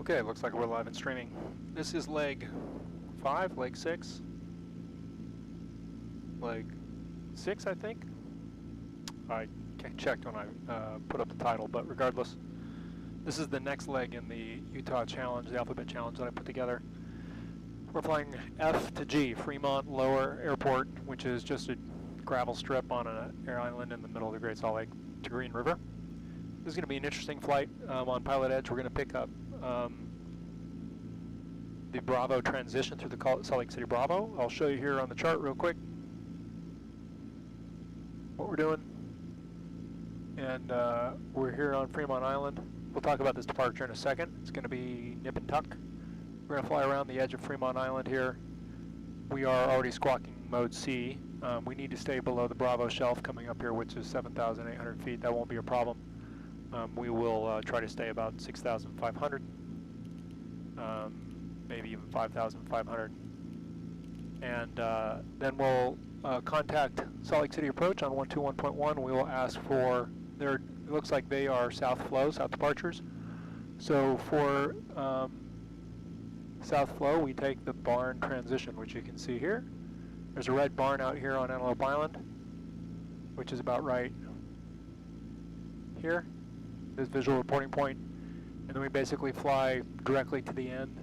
Okay, looks like we're live and streaming. This is leg 5, leg 6. Leg 6, I think. I checked when I put up the title, but regardless, this is the next leg in the Utah challenge, the alphabet challenge that I put together. We're flying F to G, Fremont Lower Airport, which is just a gravel strip on an island in the middle of the Great Salt Lake to Green River. This is going to be an interesting flight. On PilotEdge, we're going to pick up the Bravo transition through the Salt Lake City Bravo. I'll show you here on the chart real quick what we're doing. And we're here on Fremont Island. We'll talk about this departure in a second. It's going to be nip and tuck. We're going to fly around the edge of Fremont Island here. We are already squawking mode C. We need to stay below the Bravo shelf coming up here, which is 7,800 feet. That won't be a problem. We will try to stay about 6,500, maybe even 5,500. And then we'll contact Salt Lake City approach on 121.1. We will ask for their, it looks like they are south flow, south departures. So for south flow, we take the barn transition, which you can see here. There's a red barn out here on Antelope Island, which is about right here. This visual reporting point, and then we basically fly directly to the end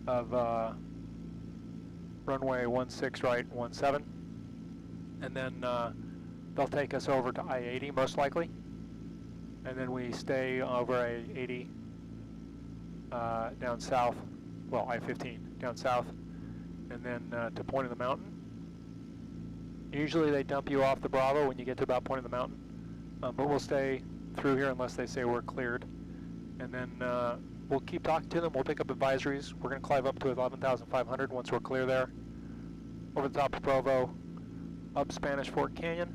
of runway 16 right, 17, and then they'll take us over to I-80 most likely, and then we stay over I-80 down south, well I-15 down south, and then to Point of the Mountain. Usually they dump you off the Bravo when you get to about Point of the Mountain, but we'll stay through here unless they say we're cleared, and then we'll keep talking to them. We'll pick up advisories. We're going to climb up to 11,500 once we're clear there, over the top of Provo, up Spanish Fork Canyon,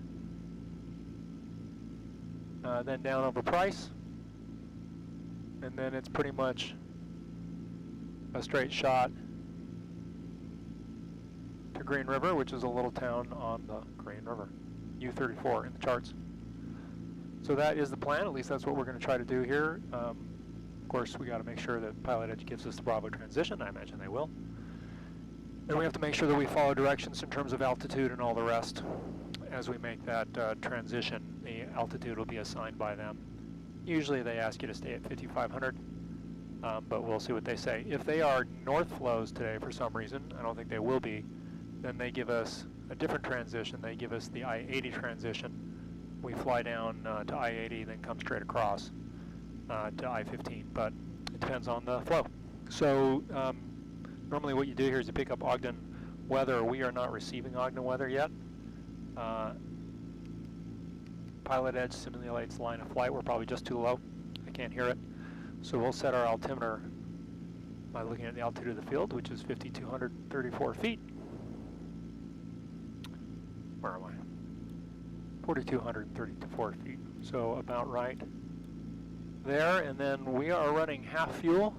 then down over Price, and then it's pretty much a straight shot to Green River, which is a little town on the Green River, U34 in the charts. So that is the plan. At least that's what we're going to try to do here. Of course, we got to make sure that PilotEdge gives us the Bravo transition. I imagine they will. And we have to make sure that we follow directions in terms of altitude and all the rest. As we make that transition, the altitude will be assigned by them. Usually they ask you to stay at 5,500, but we'll see what they say. If they are north flows today for some reason, I don't think they will be, then they give us a different transition. They give us the I-80 transition. We fly down to I-80, then come straight across to I-15, but it depends on the flow. So normally what you do here is you pick up Ogden weather. We are not receiving Ogden weather yet. PilotEdge simulates line of flight. We're probably just too low. I can't hear it. So we'll set our altimeter by looking at the altitude of the field, which is 5,234 feet. Where am I? 4,234 feet, so about right there. And then we are running half fuel.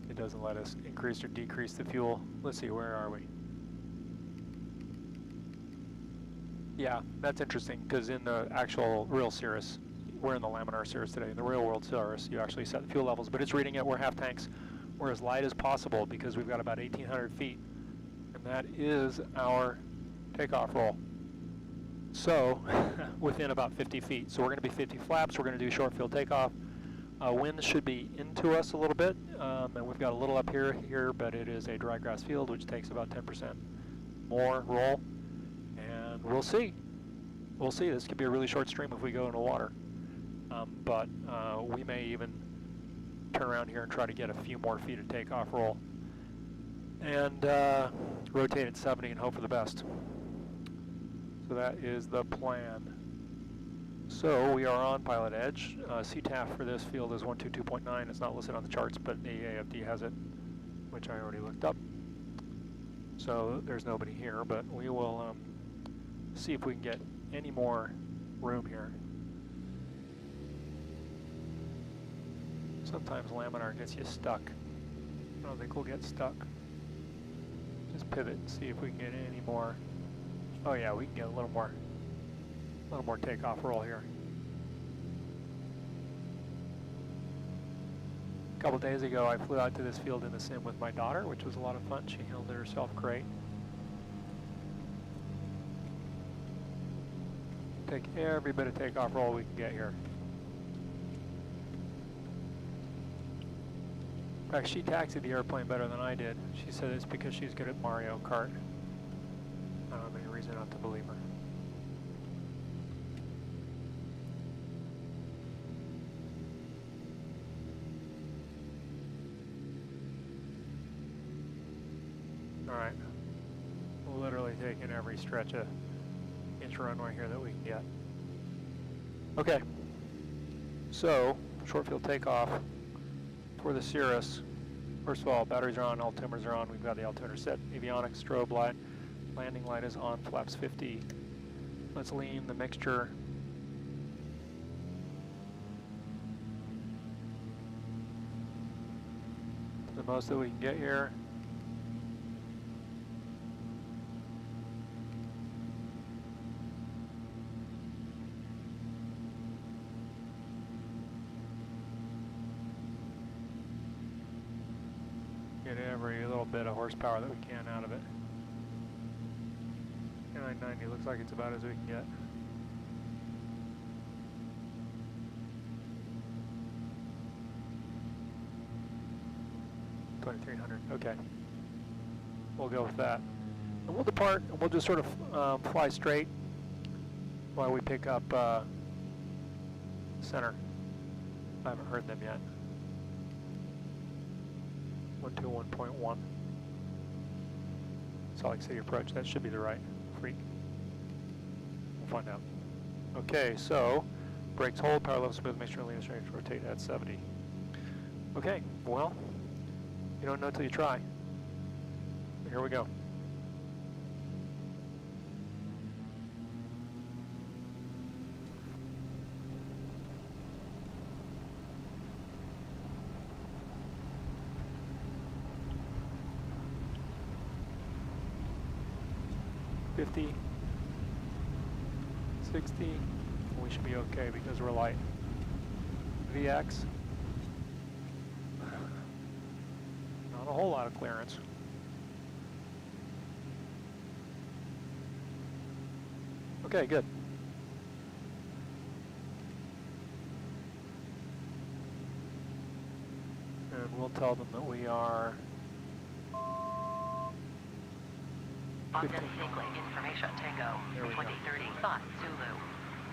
It doesn't let us increase or decrease the fuel. Let's see, where are we? Yeah, that's interesting, because in the actual real Cirrus, we're in the Laminar Cirrus today. In the real world Cirrus, you actually set the fuel levels, but it's reading it. We're half tanks. We're as light as possible because we've got about 1,800 feet, and that is our takeoff roll. So within about 50 feet. So we're going to be 50 flaps. We're going to do short field takeoff. Wind should be into us a little bit, and we've got a little up here, but it is a dry grass field, which takes about 10% more roll, and we'll see. We'll see. This could be a really short stream if we go into water. But we may even turn around here and try to get a few more feet of takeoff roll and rotate at 70 and hope for the best. So that is the plan. So we are on PilotEdge. CTAF for this field is 122.9. It's not listed on the charts, but the AFD has it, which I already looked up. So there's nobody here, but we will see if we can get any more room here. Sometimes Laminar gets you stuck. I don't think we'll get stuck. Just pivot and see if we can get any more Oh yeah, we can get a little more takeoff roll here. A couple days ago, I flew out to this field in the sim with my daughter, which was a lot of fun. She handled it herself great. Take every bit of takeoff roll we can get here. In fact, she taxied the airplane better than I did. She said it's because she's good at Mario Kart. I don't have any reason not to believe her. Alright, literally taking every stretch of inch runway here that we can get. Okay, so short field takeoff for the Cirrus. First of all, batteries are on, altimeters are on, we've got the altimeter set, avionics, strobe light, landing light is on, flaps 50. Let's lean the mixture. To the most that we can get here. Get every little bit of horsepower that we can out of it. 990 looks like it's about as we can get. $2,300, okay. We'll go with that. And we'll depart, and we'll just sort of fly straight while we pick up center. I haven't heard them yet. 121.1. Salt Lake City approach, that should be the right freak. We'll find out. Okay, so brakes hold, power level smooth, make sure lean straight, rotate at 70. Okay, well, you don't know till you try. Here we go. $50, $60, we should be okay because we're light. VX, not a whole lot of clearance. Okay, good. And we'll tell them that we are Ogden Sequence Information Tango 2030 5 Zulu.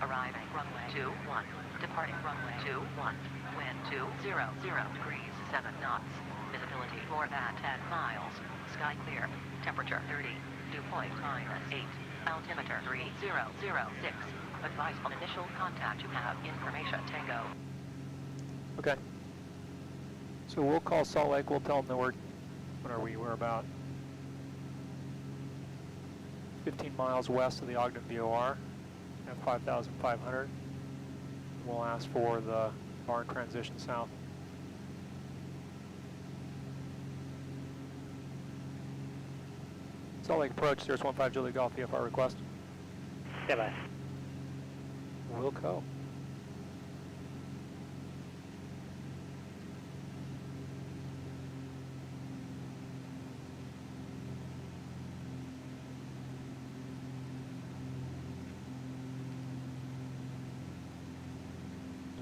Arriving runway 21. Departing runway 21. Wind 200 degrees 7 knots. Visibility more than 10 miles. Sky clear. Temperature 30. Dew point -8. Altimeter 3006. Advice on initial contact. You have Information Tango. Okay. So we'll call Salt Lake. We'll tell them that we're, what are we? We're about 15 miles west of the Ogden VOR at 5,500. We'll ask for the barn transition south. Salt Lake approach, Cirrus 15 Julie Golf, VFR request. Stand by. We'll go.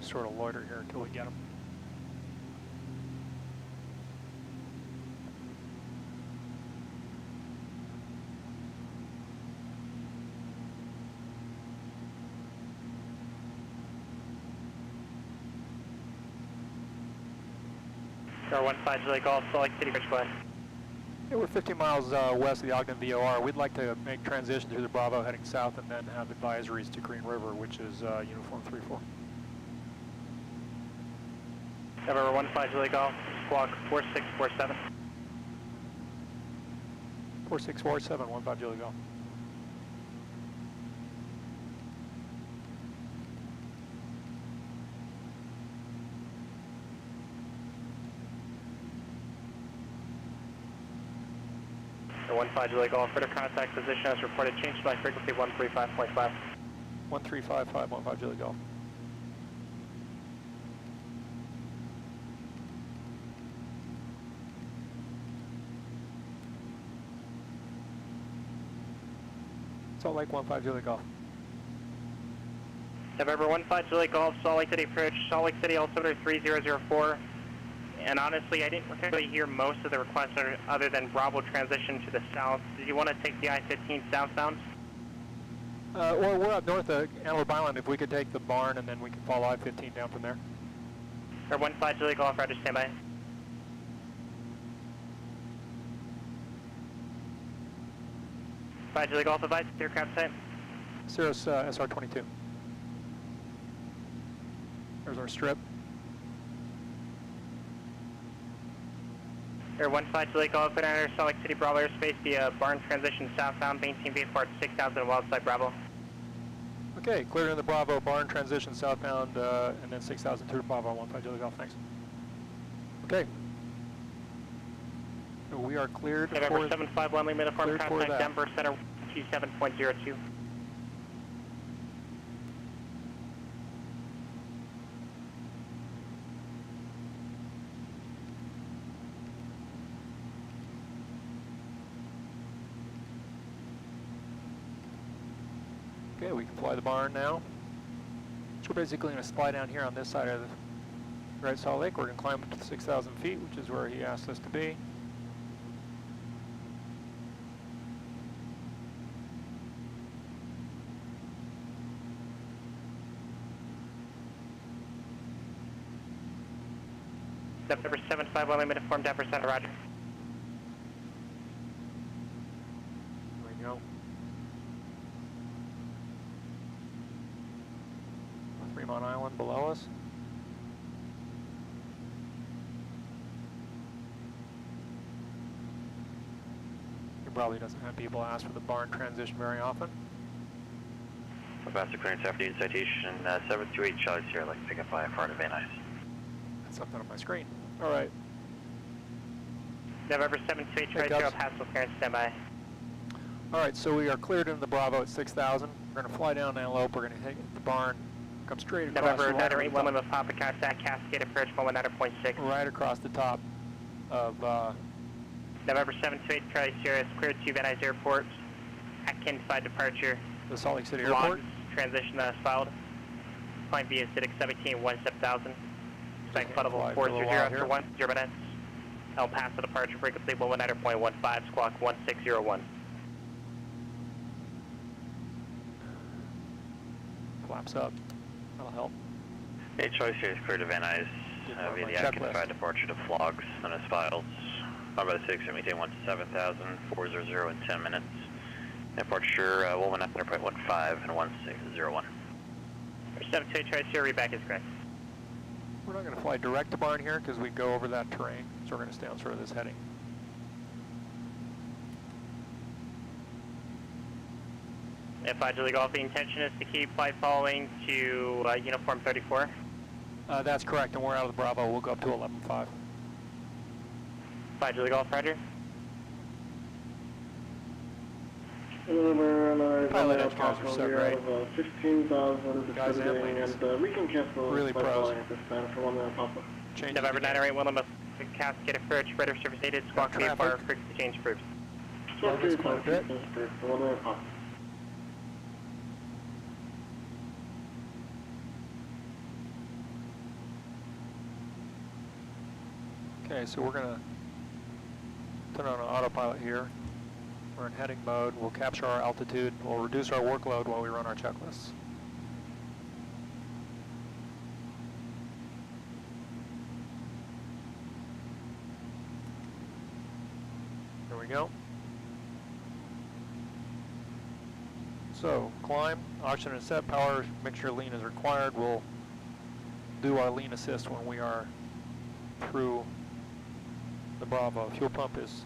Sort of loiter here until we get them. SR-15 Julie Golf, Salt Lake City request. Yeah, we're 15 miles west of the Ogden VOR. We'd like to make transition through the Bravo heading south and then have advisories to Green River, which is Uniform 3-4. SR-15 Julie Golf, squawk 4647. 4647, 15 Julie Golf. 15 Julie Golf, further contact position as reported, change to line frequency 135.5. 135515 Julie Golf. Salt Lake 15 Julie Golf. November 15 Julie Golf, Salt Lake City approach, Salt Lake City altimeter 3004. And honestly, I didn't really hear most of the requests other than Bravo transition to the south. Did you want to take the I-15 southbound? Well, we're up north of Antelope Island. If we could take the barn and then we can follow I-15 down from there. Or 15 Julie Golf, roger, standby. Julie Golf, advise aircraft type. Cirrus SR-22. There's our strip. Air 15 Julie Golf, put on Salt Lake City Bravo airspace via barn transition southbound, maintain VFR 6000 Wildside Bravo. Okay, cleared in the Bravo, barn transition southbound, and then 6000 to Bravo, 15 Julie Golf, thanks. Okay. So we are cleared November for 751, uniform contact Denver Center 27.02. Okay, we can fly the barn now. So we're basically going to fly down here on this side of the Great Salt Lake. We're going to climb up to 6,000 feet, which is where he asked us to be. November 751, uniform Denver Center, roger. There we go. Fremont Island below us. He probably doesn't have people ask for the barn transition very often. Faster clearance after citation 728 Charlie Sierra, like pick up IFR to Van Nuys. That's something on my screen. All right. November 728 Charlie Sierra, Hassel clearance, standby. All right, so we are cleared into the Bravo at 6,000. We're going to fly down Antelope. We're going to hit the barn, come straight across November the water. 981 with Papa contact, Cascade approach 119.6. Right across the top of November 728 Charlie Sierra is cleared to Van Nuys Airport. Atkins 5 departure. the Salt Lake City Launch Airport. transition filed. Climb via Citic 17 17,000. Expect Okay, flight level fly 400 for a while after here. 1 0 minutes. El Paso departure frequency 119.15, squawk 1601. Flaps up. That'll help. Hey, Charlie Sierra is cleared to Van Nuys via the Atkins 5 departure to Flogs on his files. Followed by the 6 maintain 17,000, 400 in 10 minutes. Departure 119.15 and 1601. 728 Charlie Sierra, reback is correct. We're not going to fly direct to barn here because we go over that terrain, so we're going to stay on sort of this heading. F5 Julie Golf, the intention is to keep flight following to uniform 34. That's correct, and we're out of the Bravo. We'll go up to 11.5. 5 Julie Golf, roger. PilotEdge guys are so great. 15,000 Guys and ladies. and we can cancel Really flight pros. following at this time for 1 minute Papa. Changes November again. 908 Willem, Cascade approach, radar service needed, squawk Traffic. VFR, frequency change approved. Slow this quite a bit. For 1 minute Papa. Okay, so we're going to turn on autopilot here. We're in heading mode. We'll capture our altitude. We'll reduce our workload while we run our checklists. There we go. So, climb, oxygen is set, power mixture lean is required. We'll do our lean assist when we are through the Bravo. Fuel pump is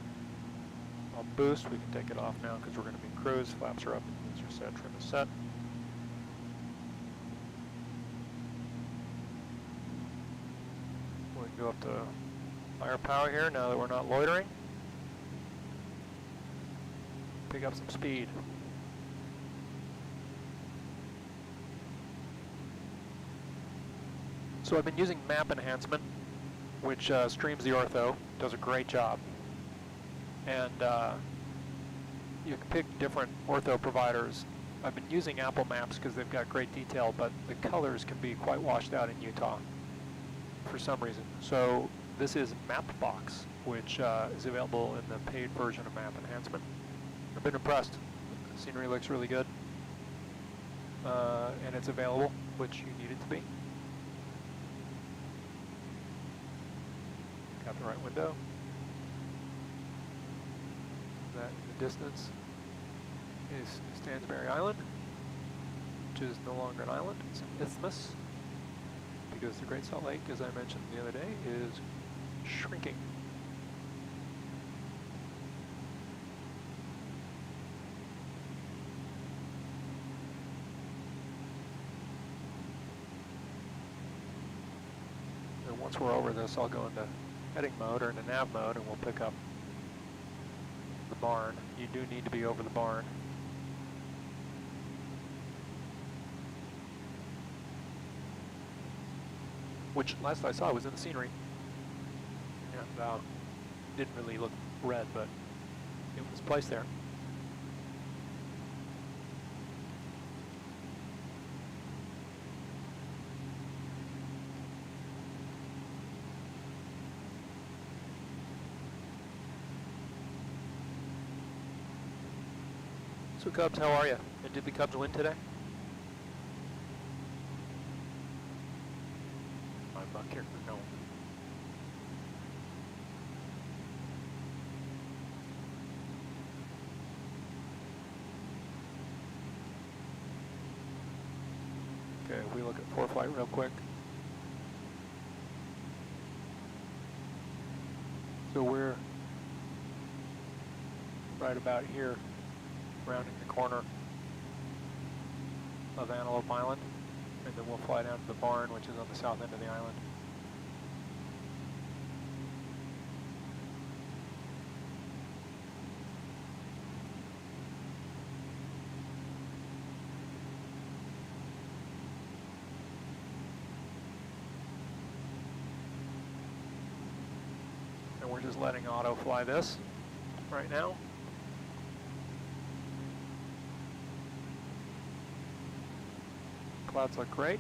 on boost. We can take it off now because we're going to be in cruise. Flaps are up, engines are set, trim is set. We can go up to firepower here now that we're not loitering. pick up some speed. So I've been using map enhancement, which streams the ortho, does a great job. And you can pick different ortho providers. I've been using Apple Maps because they've got great detail, but the colors can be quite washed out in Utah for some reason. So this is Mapbox, which is available in the paid version of map enhancement. I've been impressed. The scenery looks really good. And it's available, which you need it to be. Got the right window. That in the distance is Stansbury Island, which is no longer an island, it's an isthmus, because the Great Salt Lake, as I mentioned the other day, is shrinking. And once we're over this, I'll go into heading mode or into nav mode, and we'll pick up the barn. You do need to be over the barn. Which last I saw was in the scenery. And didn't really look red, but it was placed there. So Cubs, how are you? And did the Cubs win today? My buck here, no. Okay, we look at ForeFlight real quick. So we're right about here, rounding the corner of Antelope Island, and then we'll fly down to the barn, which is on the south end of the island. And we're just letting auto fly this right now. Clouds look great.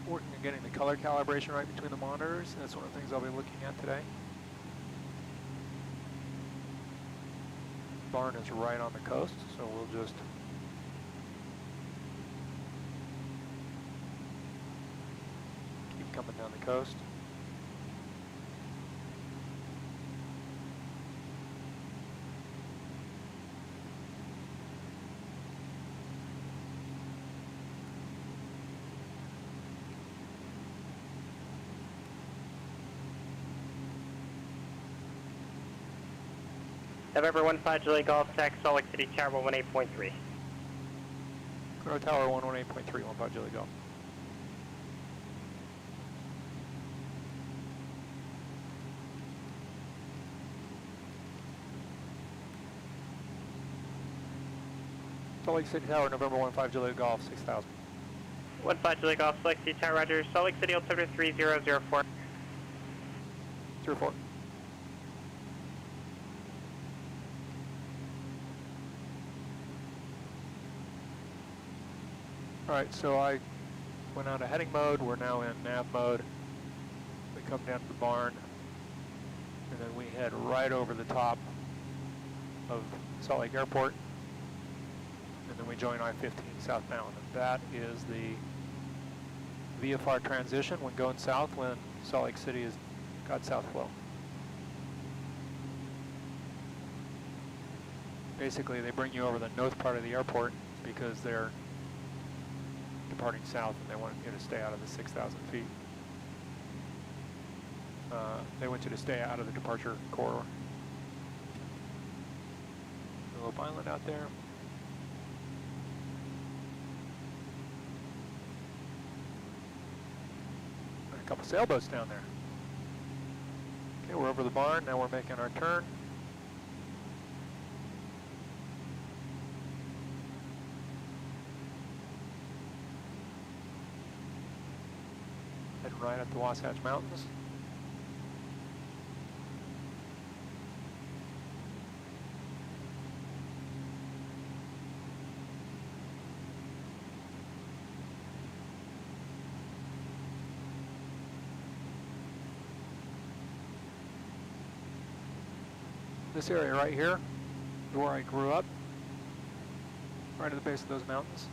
Working on getting the color calibration right between the monitors. That's one of the things I'll be looking at today. Barn is right on the coast, so we'll just keep coming down the coast. November 15 Julie Golf Tech, Salt Lake City Tower 118.3. Grow Tower 118.3, 15 Julie Golf. Salt Lake City Tower, November 15 Julie Golf, 6000. 15 Julie Golf, Salt Lake City Tower, Roger. Salt Lake City altimeter 3004. 04. Alright, so I went out of heading mode, we're now in nav mode. We come down to the barn, and then we head right over the top of Salt Lake Airport, and then we join I-15 southbound. And that is the VFR transition when going south, when Salt Lake City has got south flow. Basically, they bring you over the north part of the airport because they're departing south and they want you to stay out of the 6,000 feet. They want you to stay out of the departure corridor. Antelope Island out there. And a couple sailboats down there. Okay, we're over the barn, now we're making our turn. right at the Wasatch Mountains. This area right here is where I grew up, right at the base of those mountains.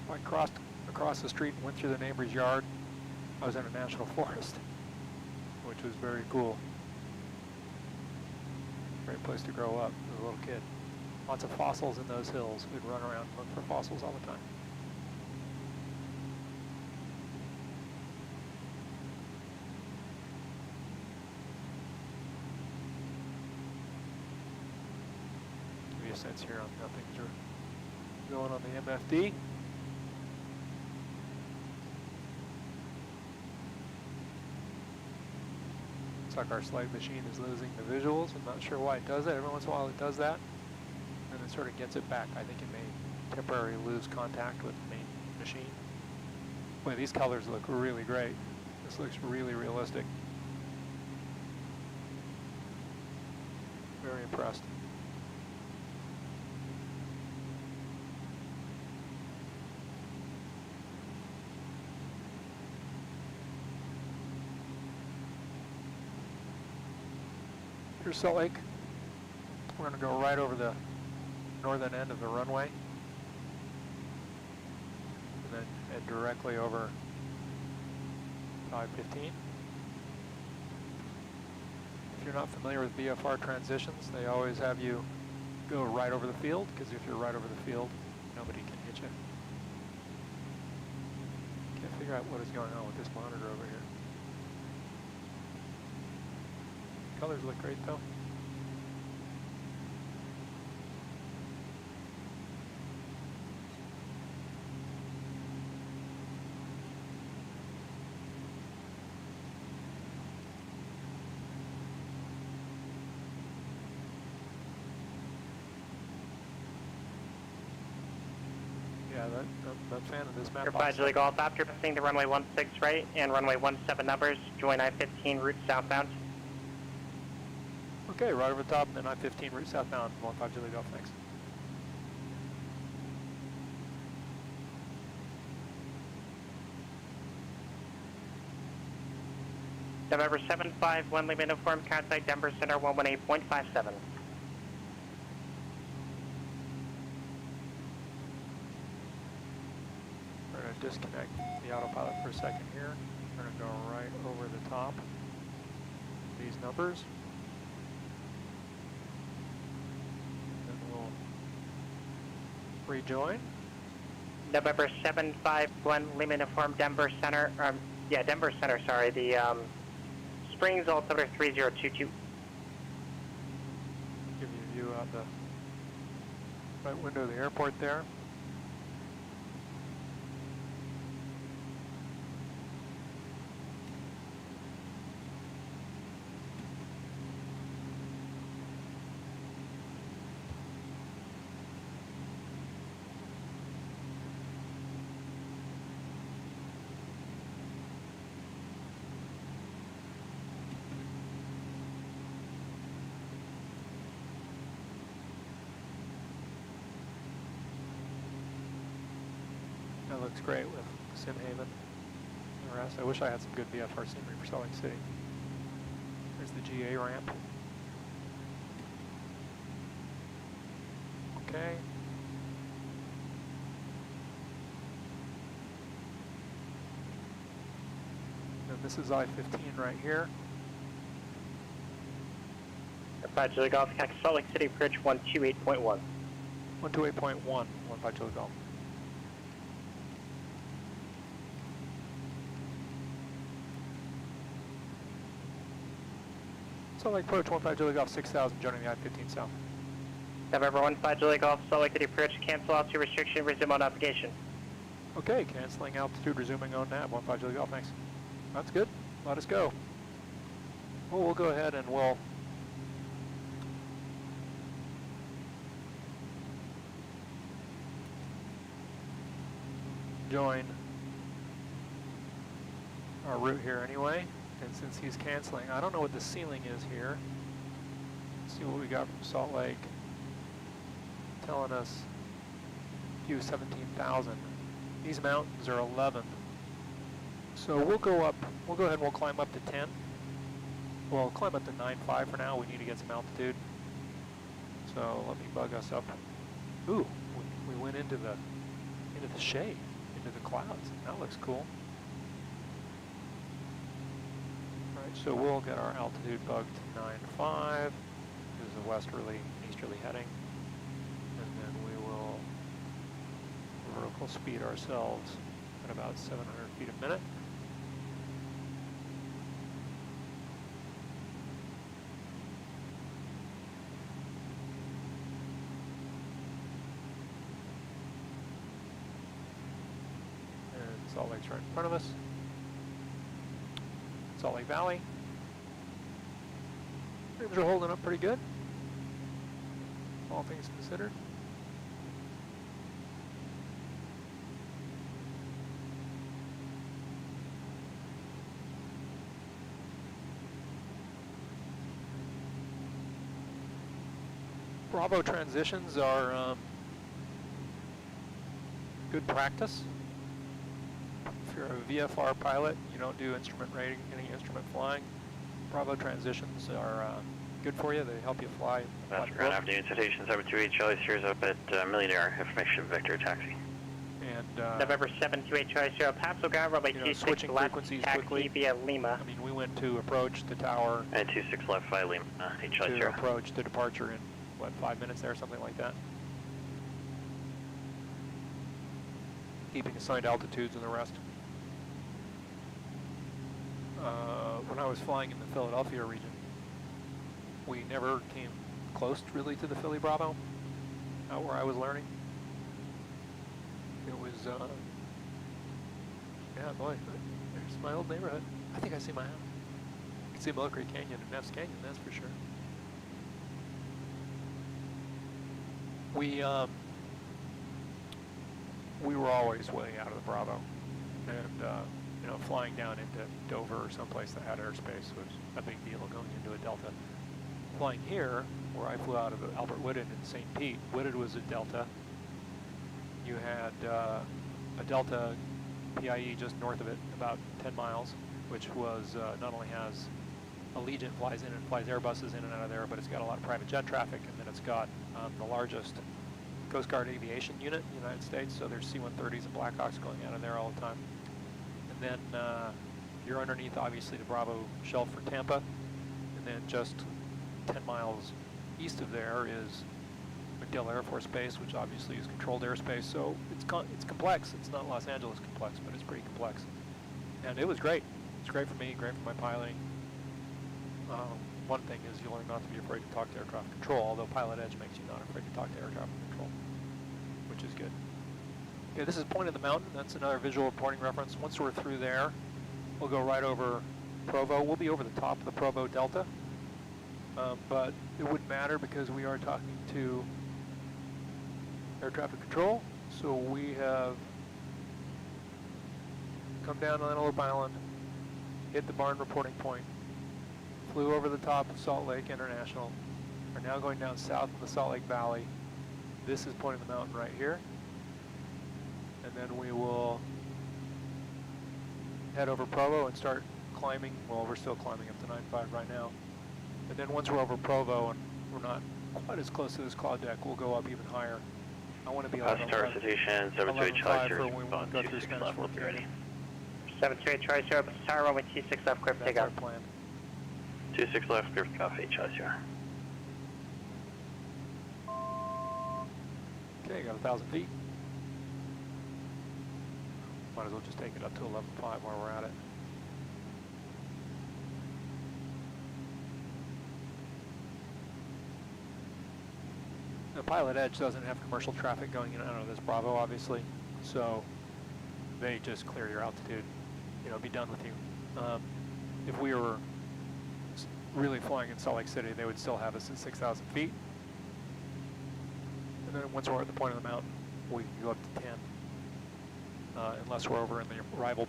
I crossed across the street and went through the neighbor's yard. I was in a national forest, which was very cool. Great place to grow up as a little kid. Lots of fossils in those hills. We'd run around and look for fossils all the time. Give you a sense here on how things are going on the MFD. Looks like our slide machine is losing the visuals. I'm not sure why it does that. Every once in a while it does that, and it sort of gets it back. I think it may temporarily lose contact with the main machine. Boy, these colors look really great. This looks really realistic. Very impressed. Here's Salt Lake. We're going to go right over the northern end of the runway and then head directly over 515. If you're not familiar with VFR transitions, they always have you go right over the field, because if you're right over the field, nobody can hit you. Can't figure out what is going on with this monitor over here. Colors look great though. Yeah, I'm a fan of this map. Air Julie Golf, after passing the runway 16 right and runway 17 numbers, join I-15 route southbound. Okay, right over the top, and then I-15 route southbound, 15 Julie Golf, thanks. November 751, Lima uniform, contact Denver Center 118.57. We're going to disconnect the autopilot for a second here. We're going to go right over the top of these numbers. Then we'll rejoin. November 751, Lima uniform, Denver Center, Denver Center, sorry, the Springs altimeter 3022. Give you a view out the right window of the airport there. That looks great with Sim Haven and the rest. I wish I had some good VFR scenery for Salt Lake City. There's the GA ramp. Okay. And this is I-15 right here. Air Julie Golf, contact Salt Lake City Bridge 128.1. 128.1, 15 Julie Golf. Salt Lake Approach, 15 Julie Golf 6000, joining the I-15 south. November 15 Julie Golf, Salt Lake City Approach, cancel altitude restriction, resume on navigation. Okay, canceling altitude, resuming on nav, 15 Julie Golf, thanks. That's good, let us go. Well, we'll go ahead and we'll join our route here anyway. And since he's canceling, I don't know what the ceiling is here. Let's see what we got from Salt Lake. Telling us view 17,000. These mountains are 11. So we'll go up, we'll go ahead and we'll climb up to 10. We'll climb up to 9.5 for now. We need to get some altitude. So let me bug us up. Ooh, we went into the shade, into the clouds. That looks cool. All right, so we'll get our altitude bugged to 9.5. This is a westerly, easterly heading. And then we will vertical speed ourselves at about 700 feet a minute. Salt Lake's right in front of us. Salt Lake Valley. Things are holding up pretty good, all things considered. Bravo transitions are good practice. If you're a VFR pilot, you don't do instrument rating, any instrument flying. Bravo transitions are good for you. They help you fly. That's ground afternoon citation 728 Charlie Sears up at Millionaire, information Victor taxi. And November 728 Charlie Sierra, Paso Gallo, runway 26 switching left, frequencies taxi quickly. via Lima. I mean, we went to approach the tower. And 26 left via Lima, Charlie To Sierra. approach the departure in, what, 5 minutes there, something like that? Keeping assigned altitudes and the rest. When I was flying in the Philadelphia region, we never came close really to the Philly Bravo, out where I was learning. It was, yeah, boy, there's my old neighborhood. I think I see my house. You can see Military Canyon and Neff's Canyon, that's for sure. We were always way out of the Bravo, and you know, flying down into Dover or someplace that had airspace was a big deal going into a delta. Flying here, where I flew out of Albert Whitted in St. Pete, Whitted was a delta. You had a delta PIE just north of it, about 10 miles, which was not only has Allegiant flies in and flies Airbuses in and out of there, but it's got a lot of private jet traffic, and then it's got the largest Coast Guard aviation unit in the United States, so there's C-130s and Blackhawks going out of there all the time. And then you're underneath, obviously, the Bravo shelf for Tampa, and then just 10 miles east of there is MacDill Air Force Base, which obviously is controlled airspace, so it's complex. It's not Los Angeles complex, but it's pretty complex. And it was great. It's great for me, great for my piloting. One thing is you learn not to be afraid to talk to air traffic control, although PilotEdge makes you not afraid to talk to air traffic control, which is good. Okay, this is Point of the Mountain. That's another visual reporting reference. Once we're through there, we'll go right over Provo. We'll be over the top of the Provo Delta, but it wouldn't matter because we are talking to air traffic control. So we have come down Antelope Island, hit the barn reporting point, flew over the top of Salt Lake International, are now going down south of the Salt Lake Valley. This is Point of the Mountain right here. And then we will head over Provo and start climbing. Well, we're still climbing up to 9.5 right now. And then once we're over Provo and we're not quite as close to this cloud deck, we'll go up even higher. I want to be like Tower Citation 728 Charlie Sierra, when we go through Spanish we'll be ready. 728 Charlie Sierra, Tower runway 26 left, clear for That's our takeoff. plan. 26 left, clear for coffee, Charlie Sierra. Okay, got 1,000 feet. Might as well just take it up to 11.5 while we're at it. The PilotEdge doesn't have commercial traffic going in and out of this Bravo, obviously, so they just clear your altitude, you know, be done with you. If we were really flying in Salt Lake City, they would still have us at 6,000 feet. And then once we're at the point of the mountain, we can go up to 10. Unless we're over in the arrival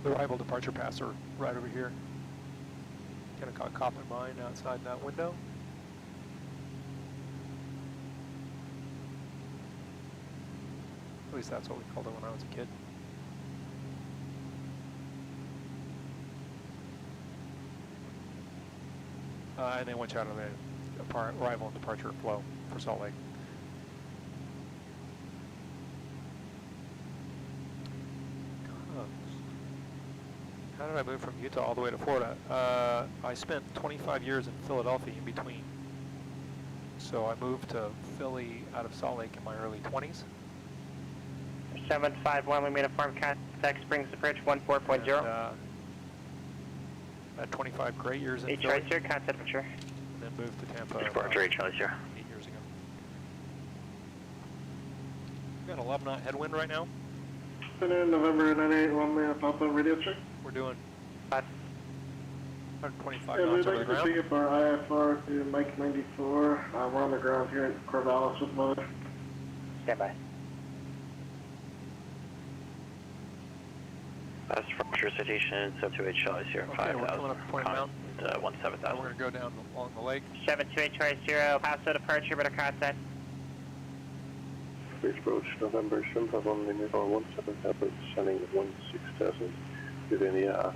The arrival departure paths are right over here. Kennecott Cockpit mine outside that window. At least that's what we called it when I was a kid. And then watch out on the arrival and departure flow for Salt Lake. How did I move from Utah all the way to Florida? I spent 25 years in Philadelphia in between. So I moved to Philly out of Salt Lake in my early 20s. 751 Lima Uniform contact Springs Approach 14.0. Had 25 great years in H. Philly. Charlie, contact temperature. And then moved to Tampa Departure H. Charlie, 8 years ago. We got a 11 knot headwind right now. November 98, 1 Papa radio check. We're doing 125 Yeah, knots we'd over the like to ground. take it for IFR to Mike 94. We're on the ground here at Corvallis with Mother. Stand by. That's departure citation 728 Charlie, 0, Okay, we're coming up to Point Mountain. 17,000. We're going to go down along the lake. 728 Charlie 0, Paso departure, better contact. Please approach November 751 Lima for 17,000, sending at 16,000. Virginia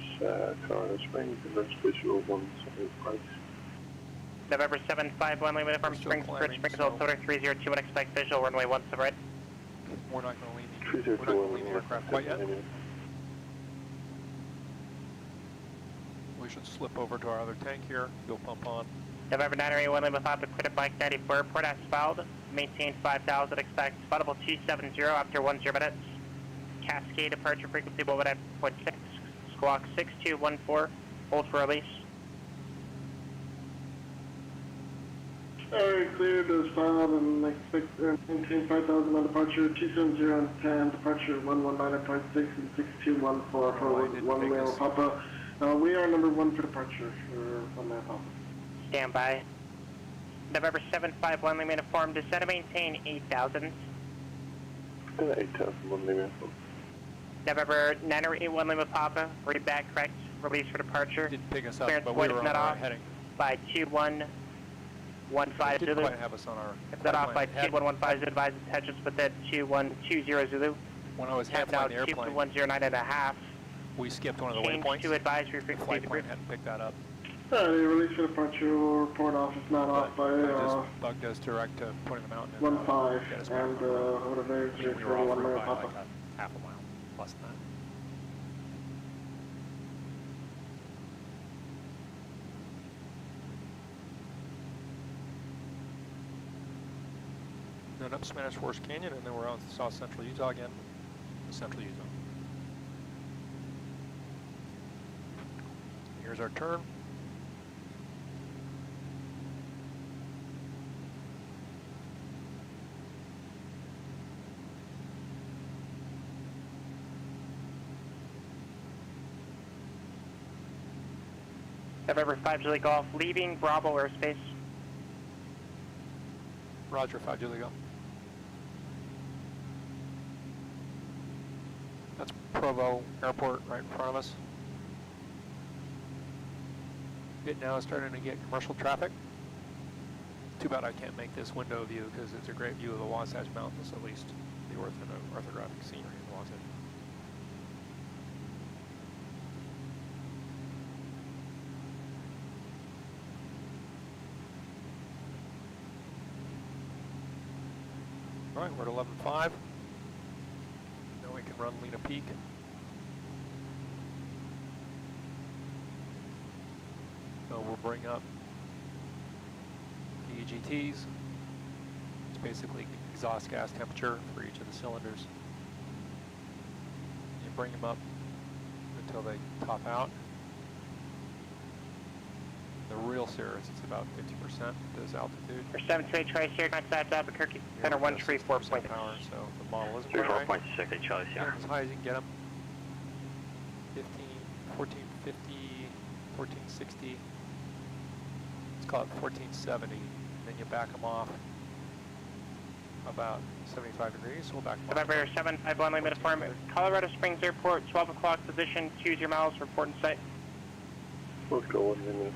Colorado Springs, reverse visual 175. November 751 Lima Uniform Still Springs climbing, Approach, Springs so- altimeter 3021, expect visual, runway 17 right. We're not going to leave the aircraft quite yet. We should slip over to our other tank here. Fuel pump on. November 981 Lima Papa, cleared at Bike 94, report as filed, maintain 5,000, expect spottable 270 after 10 minutes. Cascade departure frequency 1.6, squawk 6214, hold for release. Alright, cleared as filed and expect maintain 5,000 on departure 270 and 10, departure 119.6 and 6214 for I didn't 1 take Lima this. Papa. We are number 1 for departure for 1 Lima Papa. Stand by. November 751 Lima Uniform, descend and maintain 8,000. 8,001 Lima. November 981 Lima Papa, read back correct, release for departure. Didn't pick us up, Clearance but we point were if on not our off heading. by 2115 Didn't Zulu. quite have us on our If not off by flight plan. 2115 Zulu, advise intentions with that 2120 Zulu. When I was Have now half-flying the airplane, 2109 and a half. we skipped one of the Change waypoints. to advisory The frequency flight plan approved. hadn't picked that up. Alright, release for departure, we'll report off if not off by But I just bugged us direct to pointing the mountain. 1-5 get us back and on the road. whatever I mean, we were for off 1 road Lima by Papa. like a half a mile, less than that. Then up Spanish Force Canyon, and then we're on South Central Utah again, Central Utah. Here's our turn. November 5 Julie Golf, leaving Bravo airspace. Roger, 5 Julie go. That's Provo Airport right in front of us. It now is starting to get commercial traffic. Too bad I can't make this window view because it's a great view of the Wasatch Mountains, at least the orthographic scenery of the Wasatch. All right, we're at 11.5. Now we can run Lena Peak. So we'll bring up the EGTs. It's basically exhaust gas temperature for each of the cylinders. You bring them up until they top out. The real Cirrus, it's about 50% at this altitude. For 728 Charlie Sierra, contact Albuquerque, center 134.0. power, so the model isn't quite right. 34.6 Charlie, Sierra. As high as you can get them. 1450, 1460. Let's call it 1470. Then you back them off. about 75 degrees, so we'll back up. November 751 limit of form, Colorado Springs Airport, 12 o'clock position, 20 miles, report in sight. Let's go 1 minute.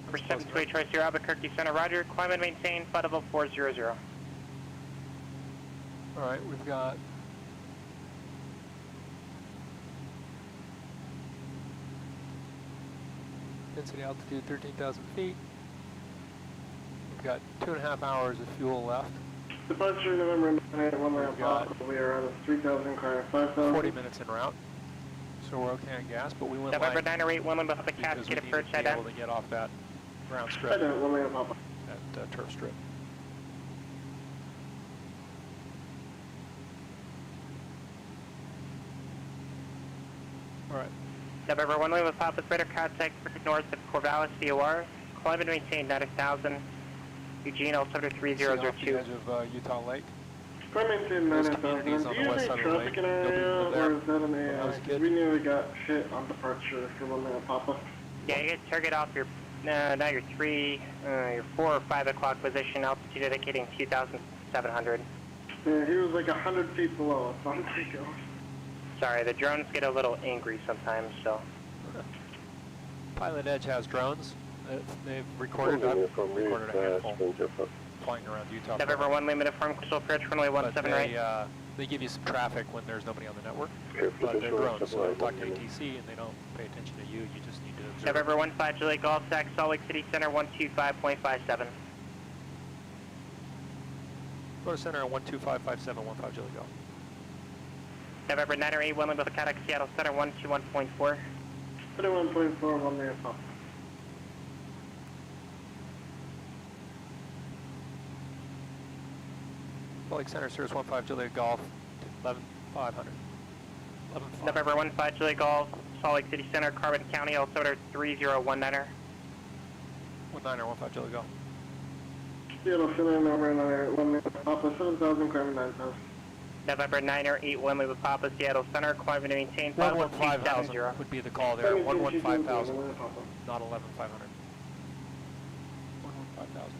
Number 728 Choice 0, Albuquerque Center, roger, climb and maintain, flight level 400. All right, we've got density altitude 13,000 feet. We've got 2.5 hours of fuel left. Departure November 9, 1 lamp off. We are at a 3,000 car, 5,000. 40 minutes en route. So we're okay on gas, but we went November light 908, 1 limit of the because we cascade needed approach, to be able to get off that ground strip, I don't, 1 lamp off. that turf strip. All right. November 1 limit of Papa's radar contact north of Corvallis, COR, climb and maintain 9,000, Eugene, altimeter See 3002. off the edge of Utah Lake. Climb maintain Those 9,000. communities Do on you the have west any side of the traffic lake, in our nobody area, lived there or is that an when I was a kid. we nearly got hit on departure for 1 lamp Papa? Yeah, you get target off your, now your 4 or 5 o'clock position, altitude indicating 2,700. Yeah, he was like 100 feet below us on takeoff. Sorry, the drones get a little angry sometimes, so. PilotEdge has drones. They've recorded, I've recorded a handful flying around Utah. November 1 limit of form, Crystal approach, runway 17 right. They give you some traffic when there's nobody on the network, Okay, but they're drones, so they'll talk to 1 minute. ATC and they don't pay attention to you, you just need to observe. November 15 Juliet Golf Sac, Salt Lake City Center 125.57. Go to center at 1255715 Julie Go. November 908, 1 limit of Caddock, Seattle Center 121.4. 31.4, 1 lamp Papa. Salt Lake Center, Cirrus 15 Juliet Golf, 11500. 11.5. November 15 Juliet Golf, Salt Lake City Center, Carbon County, altimeter 3019er. 1915 Juliet Golf. Seattle Center, number 9, 1 lamp Papa, 7,000, climbing 9,000. November 908, 1 limit of Papa, Seattle Center, climb and maintain, flight level 115,000 270. would be the call there, 115,000, not 11,500. 115,000.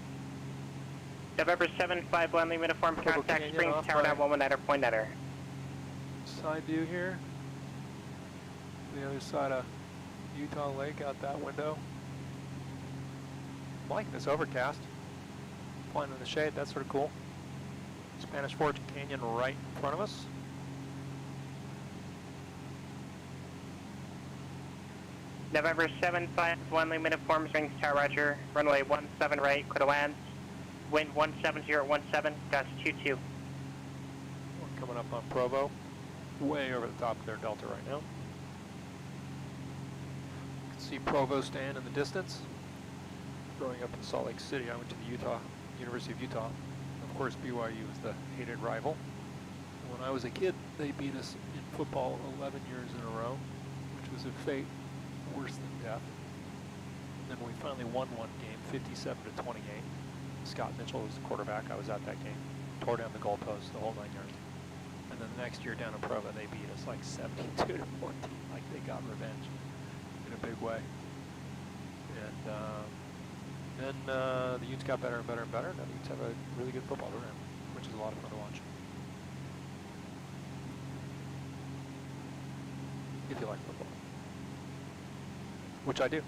November 75, 1 limit of form, Purple contact Canyon Springs off Tower, by- 919er, point netter. Side view here. The other side of Utah Lake out that window. I'm liking this overcast. Flying in the shade, that's sort of cool. Spanish Fork Canyon right in front of us. November 75, 1 limit of form, Springs Tower, roger, runway 17 right, clear to land. Wind 17017, gust 22. We're coming up on Provo. Way over the top of their delta right now. You can see Provo stand in the distance. Growing up in Salt Lake City, I went to the University of Utah. Of course, BYU was the hated rival. When I was a kid, they beat us in football 11 years in a row, which was a fate worse than death. And then we finally won one game, 57-28. Scott Mitchell was the quarterback. I was at that game. Tore down the goalpost, the whole 9 yards. And then the next year down in Provo, they beat us like 72-14, like they got revenge in a big way. And then the Utes got better and better and better. Now the Utes have a really good football program, which is a lot of fun to watch. If you like football, which I do.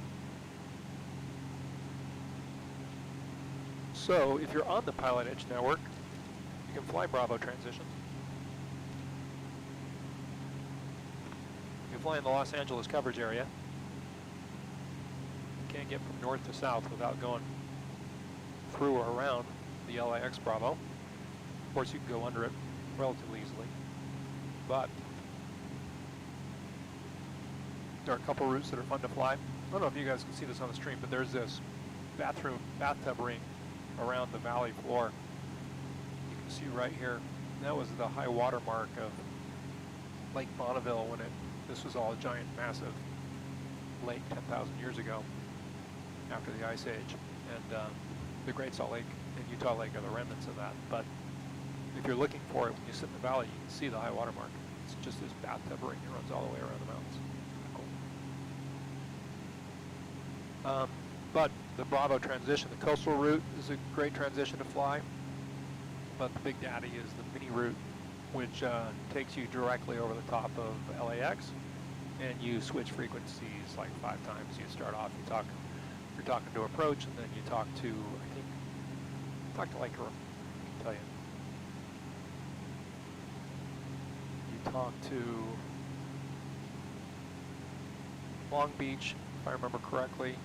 So if you're on the PilotEdge network, you can fly Bravo transitions. You can fly in the Los Angeles coverage area. You can't get from north to south without going through or around the LAX Bravo. Of course, you can go under it relatively easily, but there are a couple routes that are fun to fly. I don't know if you guys can see this on the stream, but there's this bathtub ring around the valley floor. You can see right here, that was the high water mark of Lake Bonneville when this was all a giant, massive lake 10,000 years ago after the Ice Age. And the Great Salt Lake and Utah Lake are the remnants of that. But if you're looking for it when you sit in the valley, you can see the high water mark. It's just this bathtub ring that runs all the way around the mountains. Cool. But the Bravo transition, the coastal route, is a great transition to fly. but the big daddy is the mini route, which takes you directly over the top of LAX, and you switch frequencies like 5 times. You start off, you're talking to approach, and then you talk to, I think, like, I can tell you. You talk to Long Beach, if I remember correctly,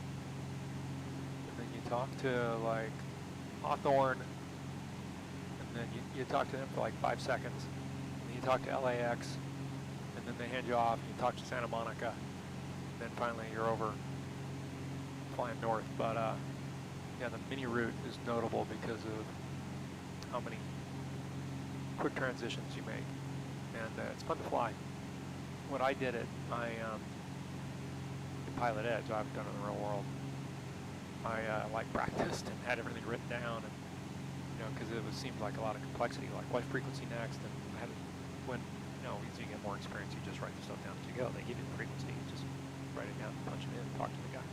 and then you talk to like Hawthorne, and then you talk to them for like 5 seconds, and then you talk to LAX, and then they hand you off, and you talk to Santa Monica, and then finally you're over flying north. But yeah, the mini route is notable because of how many quick transitions you make, and it's fun to fly. When I did it, PilotEdge, I've done it in the real world. I like practiced and had everything written down, and because it seemed like a lot of complexity, like what frequency next, and I had as you get more experience, you just write the stuff down as you go. They give you the frequency, you just write it down, punch it in, talk to the guy.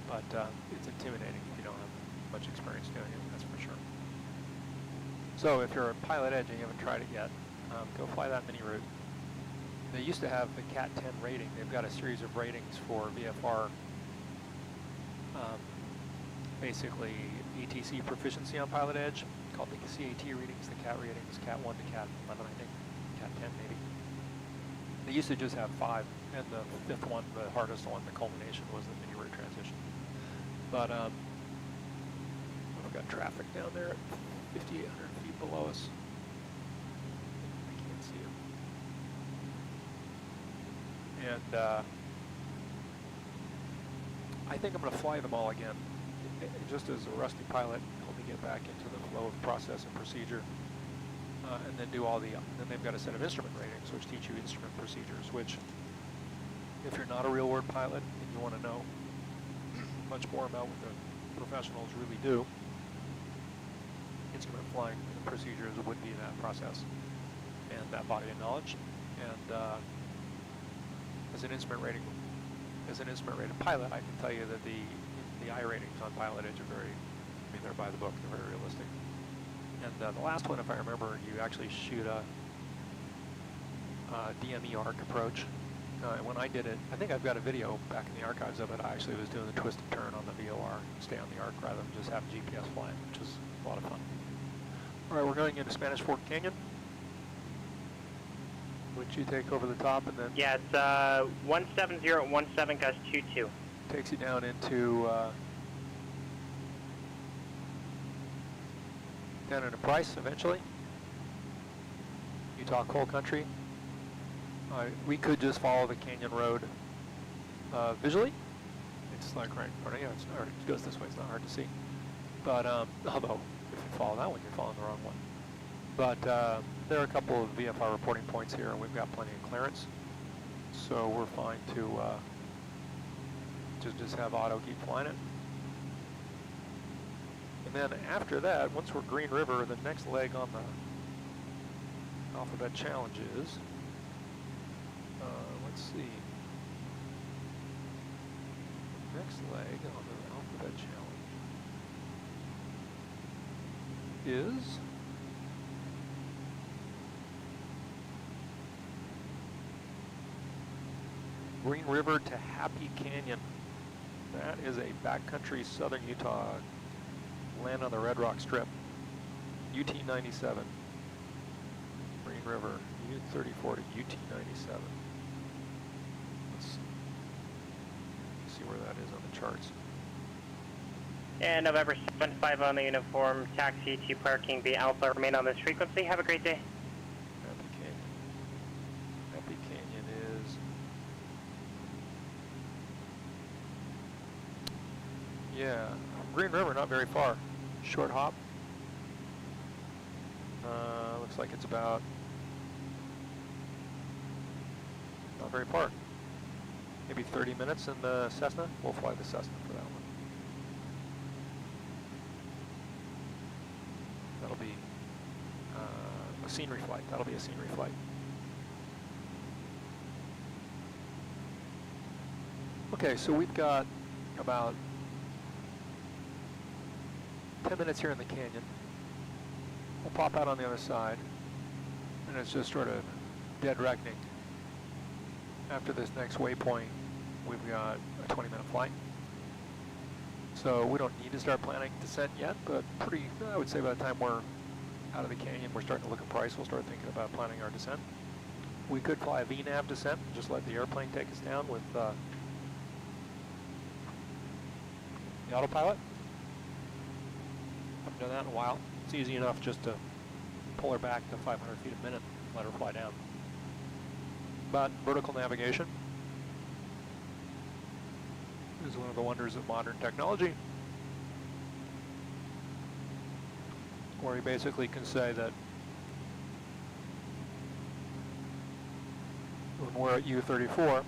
But it's intimidating if you don't have much experience doing it, that's for sure. So if you're a PilotEdge and you haven't tried it yet, go fly that mini route. They used to have the Cat 10 rating. They've got a series of ratings for VFR, basically ATC proficiency on PilotEdge, called the CAT readings, the Cat ratings, Cat 1 to Cat 11, I think, Cat 10 maybe. They used to just have 5, and the 5th one, the hardest one, the culmination, was the mini route transition. But we've got traffic down there at 5,800 feet below us. I can't see it. And I think I'm going to fly them all again. Just as a rusty pilot, help me get back into the flow of process and procedure, and then do all the. Then they've got a set of instrument ratings, which teach you instrument procedures. Which, if you're not a real world pilot and you want to know much more about what the professionals really do, instrument flying procedures would be that process and that body of knowledge. And as an instrument rated pilot, I can tell you that the I ratings on PilotEdge are they're by the book, they're very realistic. And the last one, if I remember, you actually shoot a DME arc approach. And when I did it, I think I've got a video back in the archives of it. I actually was doing the twist and turn on the VOR, stay on the arc rather than just have GPS flying, which is a lot of fun. All right, we're going into Spanish Fork Canyon. Would you take over the top and then? Yeah, it's 170 gust 22. Takes you down into Price eventually. Utah coal country. We could just follow the canyon road visually. It's like right, or yeah, it goes this way. It's not hard to see. But although if you follow that one, you're following the wrong one. But there are a couple of VFR reporting points here, and we've got plenty of clearance, so we're fine to just have auto keep flying it. And then after that, once we're Green River, the next leg on the alphabet challenge is, let's see, next leg on the alphabet challenge is Green River to Happy Canyon. That is a backcountry southern Utah, land on the Red Rock Strip. UT 97. Green River, U-34 to UT 97. Let's see where that is on the charts. And November 75 on the uniform, taxi to parking B Alpha, remain on this frequency. Have a great day. Happy Canyon. Happy Canyon is... Yeah, Green River, not very far. Short hop. Looks like it's about not very far. Maybe 30 minutes in the Cessna. We'll fly the Cessna for that one. That'll be a scenery flight. That'll be a scenery flight. Okay, so we've got about 10 minutes here in the canyon. We'll pop out on the other side, and it's just sort of dead reckoning. After this next waypoint, we've got a 20-minute flight. So we don't need to start planning descent yet, but I would say by the time we're out of the canyon, we're starting to look at price, we'll start thinking about planning our descent. We could fly a VNAV descent, just let the airplane take us down with the autopilot. Haven't done that in a while. It's easy enough just to pull her back to 500 feet a minute and let her fly down. But vertical navigation is one of the wonders of modern technology, where you basically can say that when we're at U-34,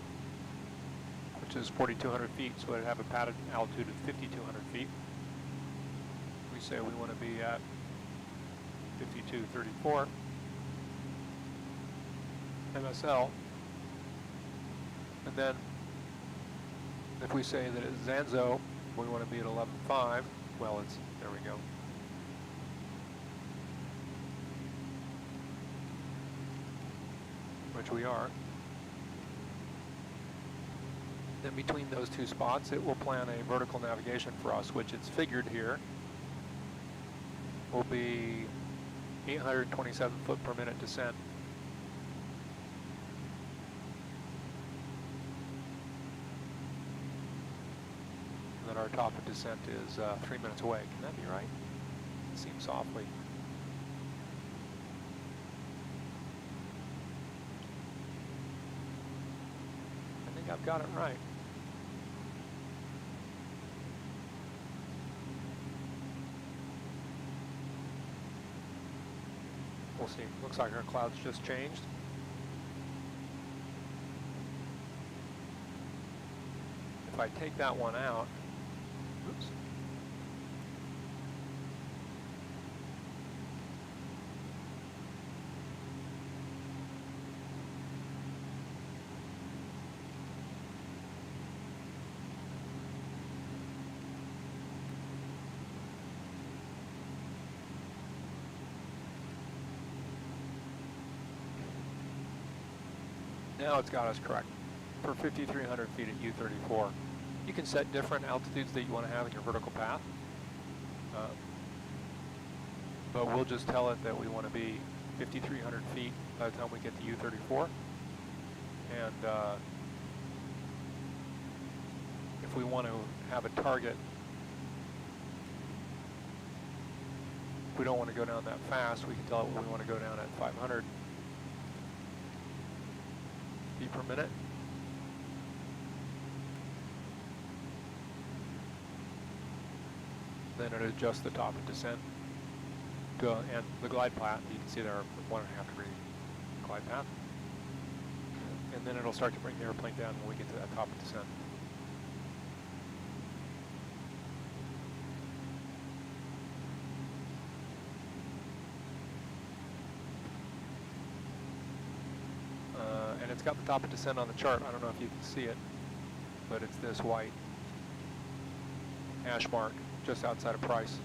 which is 4,200 feet, so it'd have a padded altitude of 5,200 feet, we say we want to be at 5234 MSL, and then if we say that at Zanzo we want to be at 11.5, well, there we go. Which we are. Then between those two spots, it will plan a vertical navigation for us, which it's figured here will be 827 foot per minute descent. And then our top of descent is 3 minutes away. Can that be right? It seems awfully. I think I've got it right. We'll see. Looks like our clouds just changed. If I take that one out, oops. Now it's got us correct for 5,300 feet at U-34. You can set different altitudes that you want to have in your vertical path, but we'll just tell it that we want to be 5,300 feet by the time we get to U-34. And if we want to have a target, if we don't want to go down that fast, we can tell it we want to go down at 500 feet per minute. Then it adjusts the top of descent and the glide path. You can see there are 1.5 degree glide path. And then it'll start to bring the airplane down when we get to that top of descent. And it's got the top of descent on the chart. I don't know if you can see it, but it's this white hash mark just outside of price,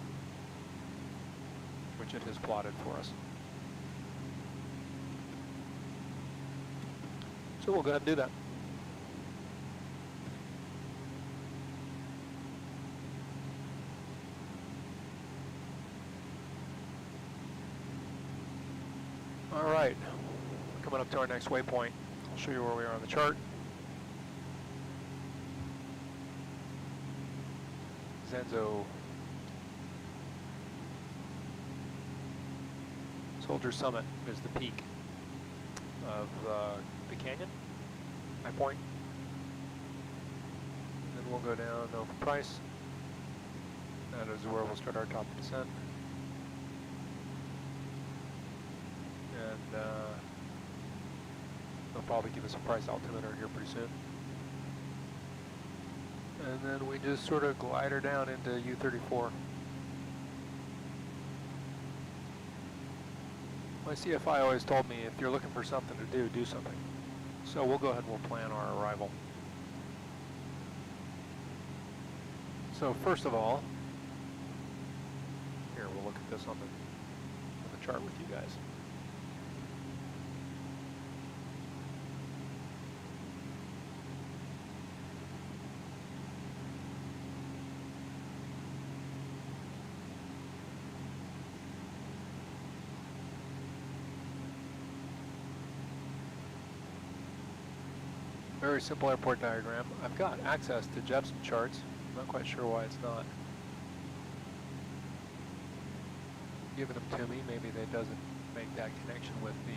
which it has plotted for us. So we'll go ahead and do that. All right, coming up to our next waypoint. I'll show you where we are on the chart. Zanzo. Soldier Summit is the peak of the canyon, high point. And then we'll go down over Price. That is where we'll start our top descent. And they'll probably give us a price altimeter here pretty soon. And then we just sort of glide her down into U-34. My CFI always told me, if you're looking for something to do, do something. So we'll go ahead and we'll plan our arrival. So first of all, here we'll look at this on the chart with you guys. Very simple airport diagram. I've got access to Jepson charts. I'm not quite sure why it's not giving them to me. Maybe that doesn't make that connection with the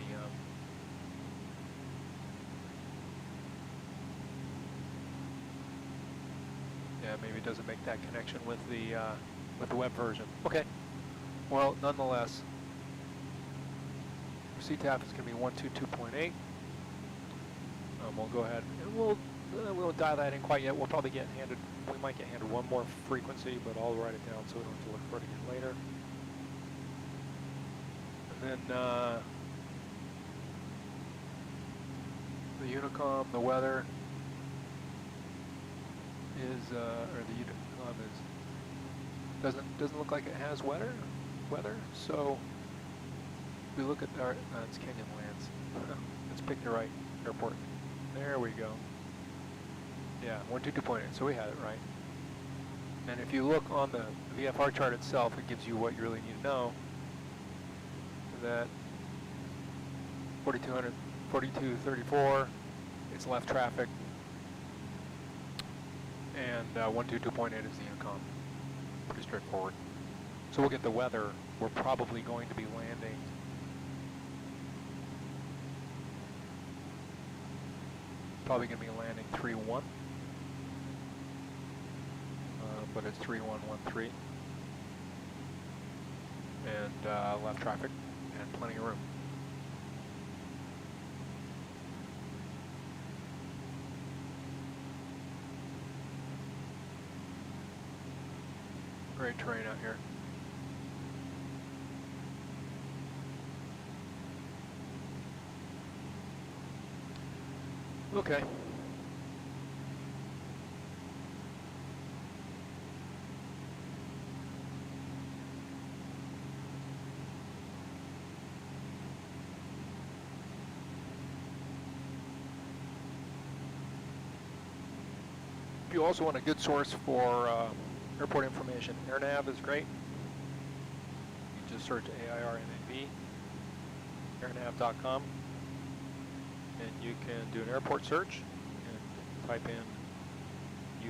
yeah, maybe it doesn't make that connection with the web version. Okay. Well, nonetheless, CTAF is going to be 122.8. We'll go ahead and we won't dial that in quite yet. We'll probably get handed, we might get handed one more frequency, but I'll write it down so we don't have to look for it again later. And then the Unicom, the weather is, or the Unicom is, doesn't look like it has weather. So we look at our, it's Canyon Lands. Let's pick the right airport. There we go. Yeah, 122.8, so we had it right. And if you look on the VFR chart itself, it gives you what you really need to know. That 4200, 4234, it's left traffic. And 122.8 is the Unicom. Pretty straightforward. So we'll get the weather. We're probably going to be landing probably going to be landing 3-1, but it's 3113, and left traffic and plenty of room. Great terrain out here. Okay. If you also want a good source for airport information, AirNav is great. You just search AIRNAV, airnav.com. And you can do an airport search and type in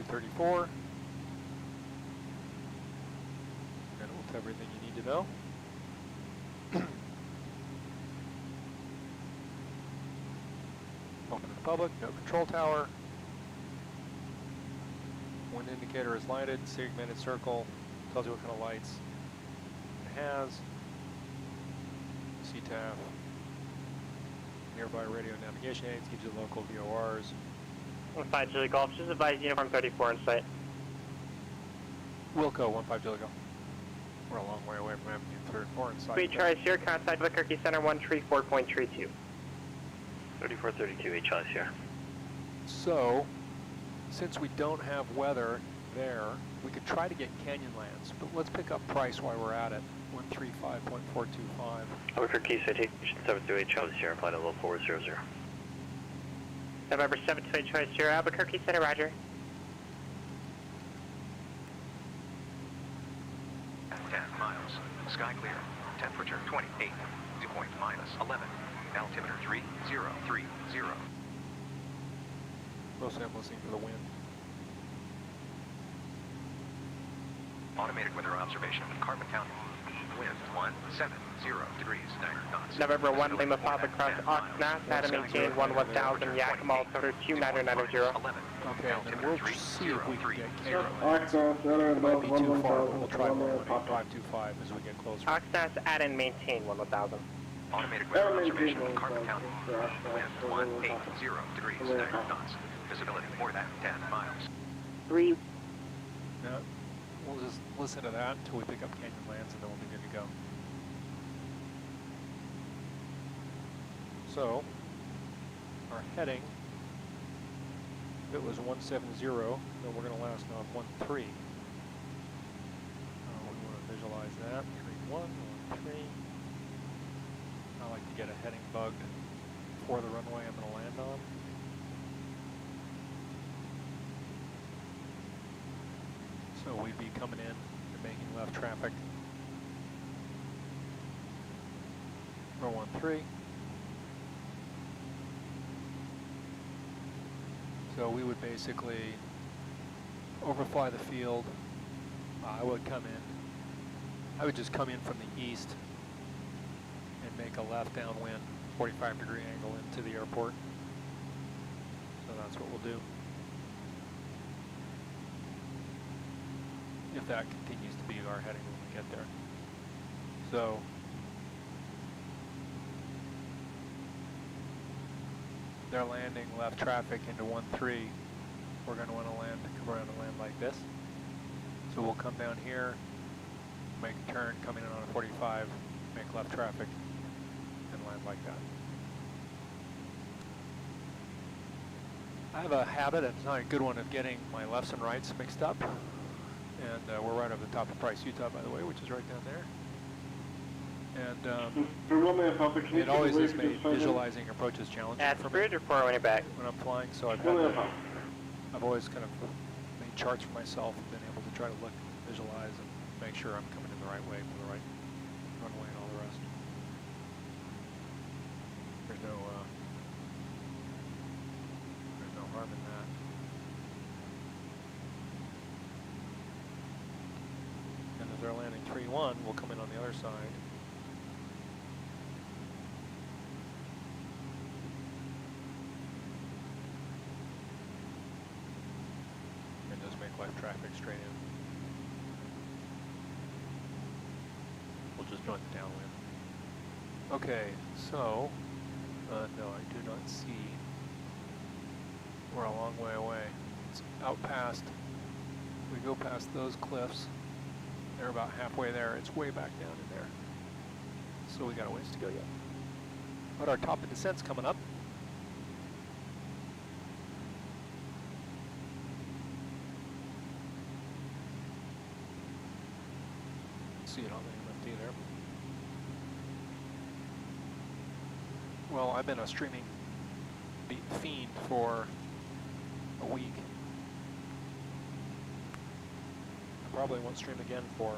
U34, and it will tell everything you need to know. Open to the public, no control tower. Wind indicator is lighted, segmented circle, tells you what kind of lights it has. CTAF. Nearby radio navigation aids, gives you local VORs. 15 Julie Golf, just advise uniform 34 in sight. Wilco, 15 Julie Golf. We're a long way away from having 34 in sight. Sweet Charlie Sierra, contact Albuquerque Center 134.32. 3432 HLS here. So, since we don't have weather there, we could try to get Canyonlands, but let's pick up price while we're at it. 135.425. Albuquerque Citation 72 HLS here, flight at low 400. November 72 Charlie Sierra, Albuquerque Center, roger. 10 miles. Sky clear. Temperature 28. Dew point -11. Altimeter 3030. Mostly I'm listening for the wind. Automated weather observation. Carbon County. Wind 170 degrees 9 knots. November 1 Lima Papa cross Oxnath, Adam 18 1000 Yakima, altimeter 2990. Okay, and we'll see if we can get Cairo. Access, enter It might be too far, but 11000. we'll try 525 as we get closer. Oxnath, add and maintain 1000. Automated weather observation. Carbon County. Wind 180 degrees 9 knots. Visibility more than 10 miles. 3. No, we'll just listen to that until we pick up Canyonlands, and then we'll be good to go. So, our heading, if it was 170, then we're going to last off 13. We want to visualize that. 31, 13. get a heading bug for the runway I'm going to land on. So we'd be coming in and making left traffic. 413. So we would basically overfly the field. I would come in. I would just come in from the east and make a left downwind 45-degree angle into the airport. So that's what we'll do. If that continues to be our heading when we get there. So they're landing left traffic into 13. We're going to want to land, come around and land like this. So we'll come down here, make a turn, come in on a 45, make left traffic, and land like that. I have a habit, and it's not a good one, of getting my lefts and rights mixed up. And we're right over the top of Price, Utah, by the way, which is right down there. And it always has made visualizing approaches challenging for me report when you're back. when I'm flying, so I've always kind of made charts for myself and been able to try to look, visualize, and make sure I'm coming in the right way for the right runway and all the rest. There's no harm in that. And as they're landing 3-1, we'll come in on the other side. And just make left traffic straight in. We'll just join the downwind. Okay, so, no, I do not see. We're a long way away. It's out past, we go past those cliffs. They're about halfway there. It's way back down in there. So we got a ways to go yet. But our top of descent's coming up. See it on the MFD there. Well, I've been a streaming fiend for a week. I probably won't stream again for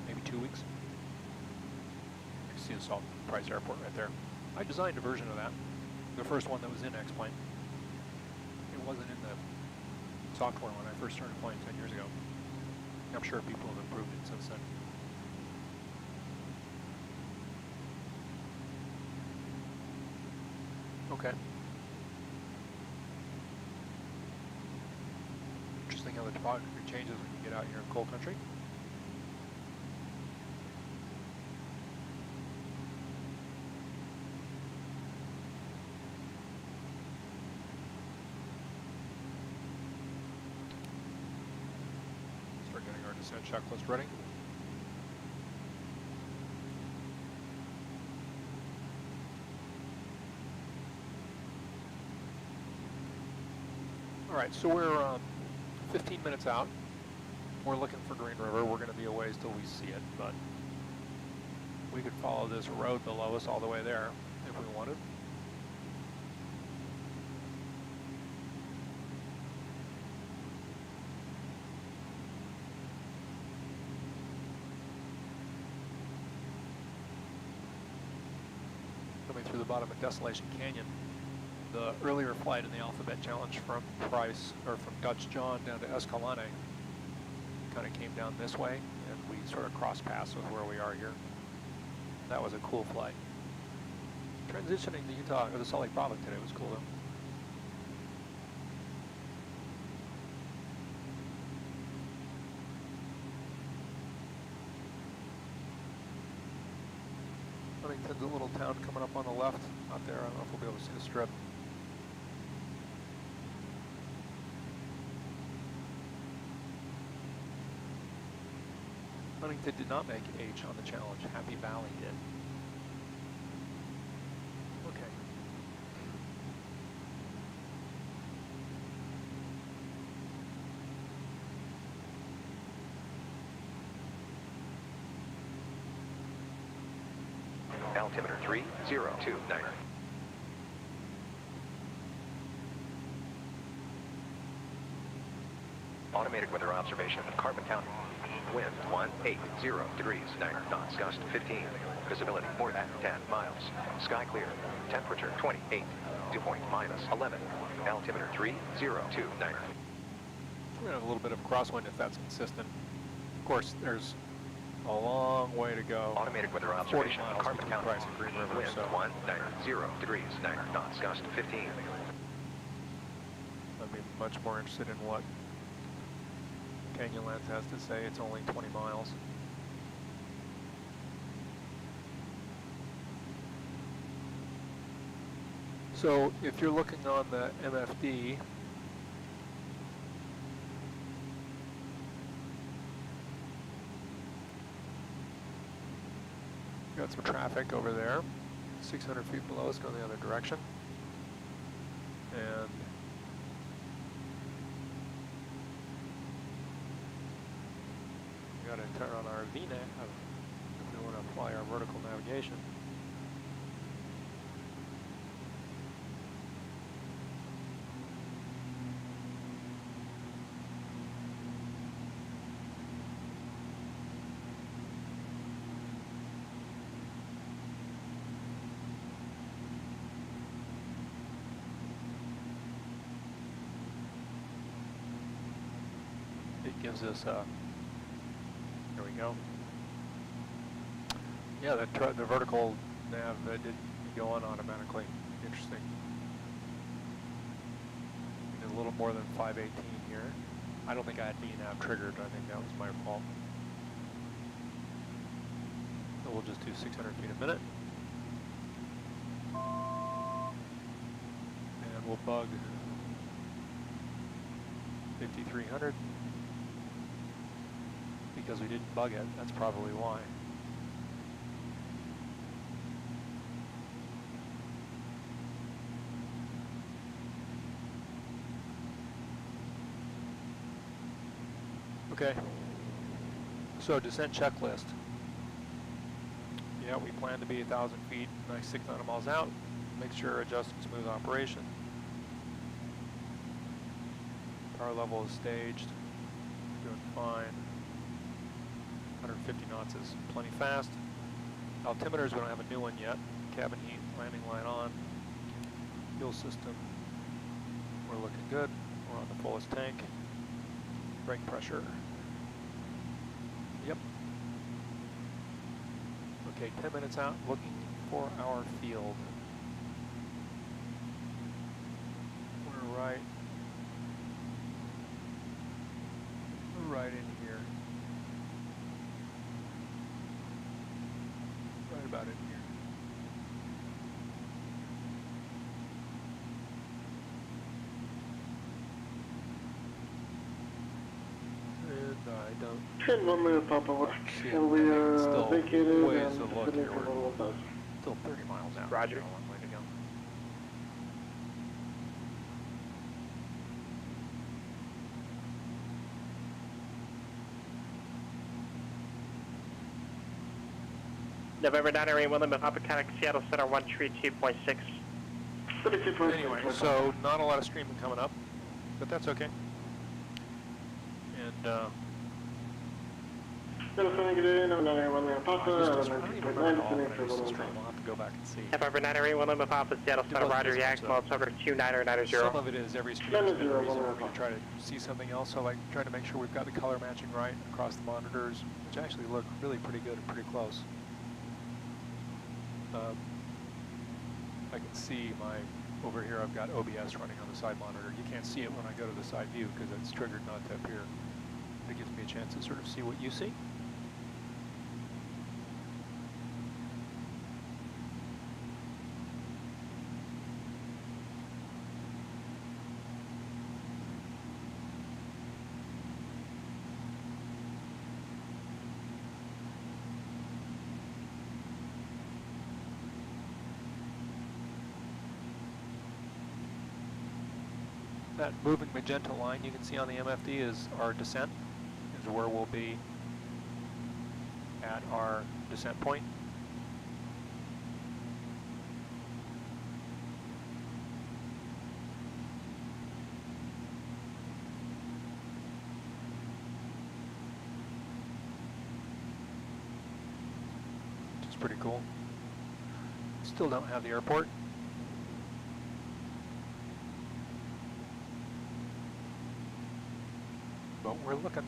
maybe 2 weeks. You can see the Salt Price Airport right there. I designed a version of that, the first one that was in X-Plane. It wasn't in the software when I first started flying 10 years ago. I'm sure people have improved it since then. Okay. Interesting how the topography changes when you get out here in cold country. Start getting our descent checklist ready. All right, so we're 15 minutes out. We're looking for Green River. We're going to be a ways till we see it, but we could follow this road below us all the way there if we wanted. Coming through the bottom of Desolation Canyon. The earlier flight in the Alphabet Challenge from Price, or from Dutch John down to Escalante, kind of came down this way, and we sort of crossed paths with where we are here. That was a cool flight. Transitioning to Utah, or the Salt Lake Province today was cool though. Huntington's a little town coming up on the left out there. I don't know if we'll be able to see the strip. Huntington did not make H on the challenge. Happy Valley did. Okay. Altimeter 3029. Automated weather observation of Carbon County. Wind 180 degrees, 9 knots, gust 15. Visibility more than 10 miles. Sky clear. Temperature 28. Dew point -11. Altimeter 3029. We're going to have a little bit of a crosswind if that's consistent. Of course, there's a long way to go. Automated weather 40 observation miles of Carbon between County. Price and Green River, Wind so 190 degrees, 9 knots, gust 15. I'd be much more interested in what Canyonlands has to say. It's only 20 miles. So if you're looking on the MFD, got some traffic over there, 600 feet below us, going the other direction. And we got to turn on our VNAV if we want to apply our vertical navigation. It gives us there we go. Yeah, the vertical nav didn't go on automatically. Interesting. We did a little more than 518 here. I don't think I had VNav triggered. I think that was my fault. So we'll just do 600 feet a minute. And we'll bug 5,300. Because we didn't bug it, that's probably why. Okay, so descent checklist. Yeah, we plan to be 1,000 feet, nice 600 miles out. Make sure adjust and smooth operation. Power level is staged, doing fine. 150 knots is plenty fast. Altimeters, we don't have a new one yet. Cabin heat, landing line on. Fuel system, we're looking good. We're on the fullest tank. Brake pressure. Yep. Okay, 10 minutes out, looking for our field. We're right in here. Right about in here. And I don't. Train 1 minute, Papa. See And we are still vacated ways and to look heading here. for We're 115. still 30 miles out. Roger. Still a long way to go. November 908 William, Papa Connect, Seattle Center 132.6. 32.6. Anyway, so not a lot of streaming coming up, but that's okay. And Telephone again, I'm 908 William, Papa. I don't even remember all when I used to stream. I'll have to go back and see. November 908 William, Papa Seattle Center, Roger, react, altimeter 29090. Some of it is every stream is a different reason for me to try to see something else. So like trying to make sure we've got the color matching right across the monitors, which actually look really pretty good and pretty close. I can see over here I've got OBS running on the side monitor. You can't see it when I go to the side view because it's triggered not to appear. It gives me a chance to sort of see what you see. That moving magenta line you can see on the MFD is our descent, is where we'll be at our descent point. pretty cool. Still don't have the airport. But we're looking,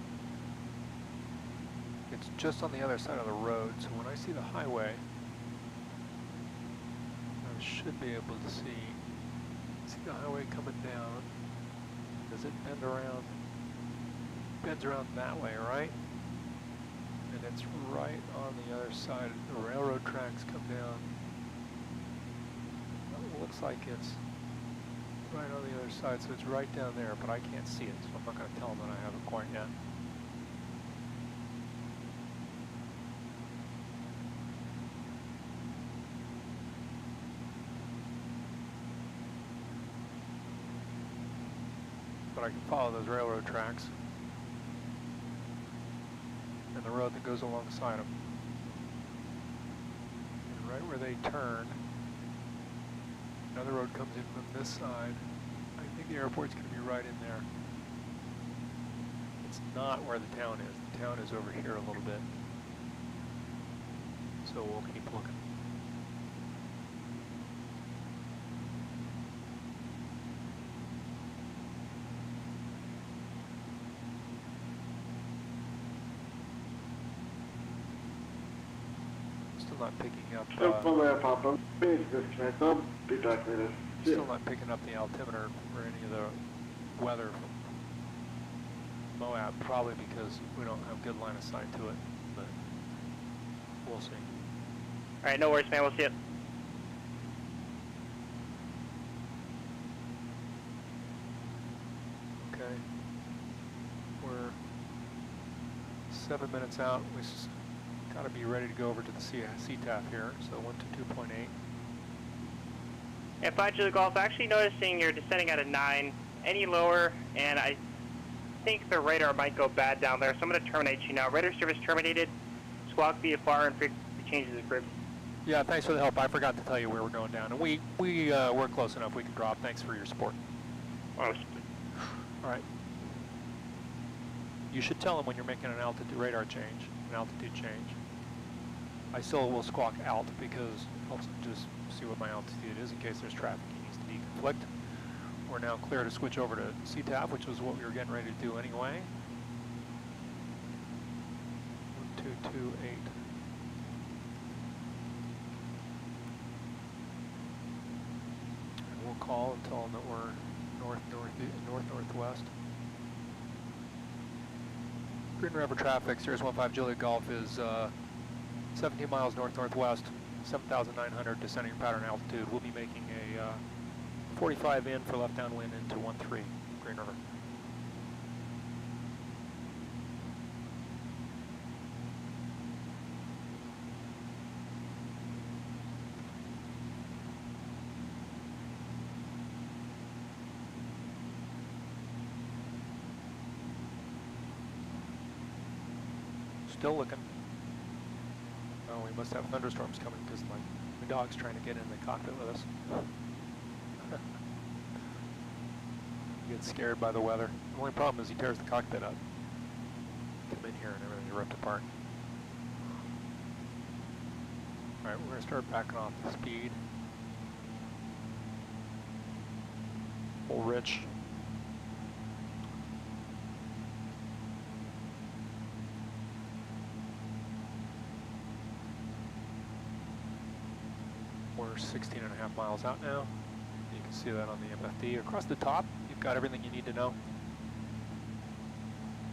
it's just on the other side of the road, so when I see the highway, I should be able to see the highway coming down. Does it bend around? Bends around that way, right? And it's right on the other side. The railroad tracks come down. It looks like it's right on the other side, so it's right down there, but I can't see it, so I'm not going to tell them that I haven't quite yet. But I can follow those railroad tracks and the road that goes alongside them. And right where they turn, another road comes in from this side. I think the airport's going to be right in there. It's not where the town is. The town is over here a little bit. So we'll keep looking. Not picking up. Disconnect. I'll be back later. Still not picking up the altimeter or any of the weather from Moab, probably because we don't have good line of sight to it, but we'll see. All right, no worries, man. We'll see it. Okay. We're 7 minutes out. We got to be ready to go over to the CTAF here, so 1 to 2.8. And 5 Julie Golf, actually noticing you're descending at a 9, any lower, and I think the radar might go bad down there, so I'm going to terminate you now. Radar service terminated, squawk VFR, and frequency changes approved. Yeah, thanks for the help. I forgot to tell you where we're going down, and we we're close enough. We can drop. Thanks for your support. Oh. All right. You should tell them when you're making an altitude radar change, an altitude change. I still will squawk out because it helps just see what my altitude is in case there's traffic that needs to deconflict. We're now clear to switch over to CTAF, which was what we were getting ready to do anyway. 1228. And we'll call and tell them that we're north-northwest. Green River traffic, Sirius 15 Juliet Golf is 17 miles north-northwest, 7,900 descending pattern altitude. We'll be making a 45 in for left downwind into 13 Green River. Still looking. Oh, we must have thunderstorms coming because my dog's trying to get in the cockpit with us. He gets scared by the weather. The only problem is he tears the cockpit up. Come in here and everything's ripped apart. All right, we're going to start backing off the speed. Full rich. We're 16.5 miles out now. You can see that on the MFD. Across the top, you've got everything you need to know.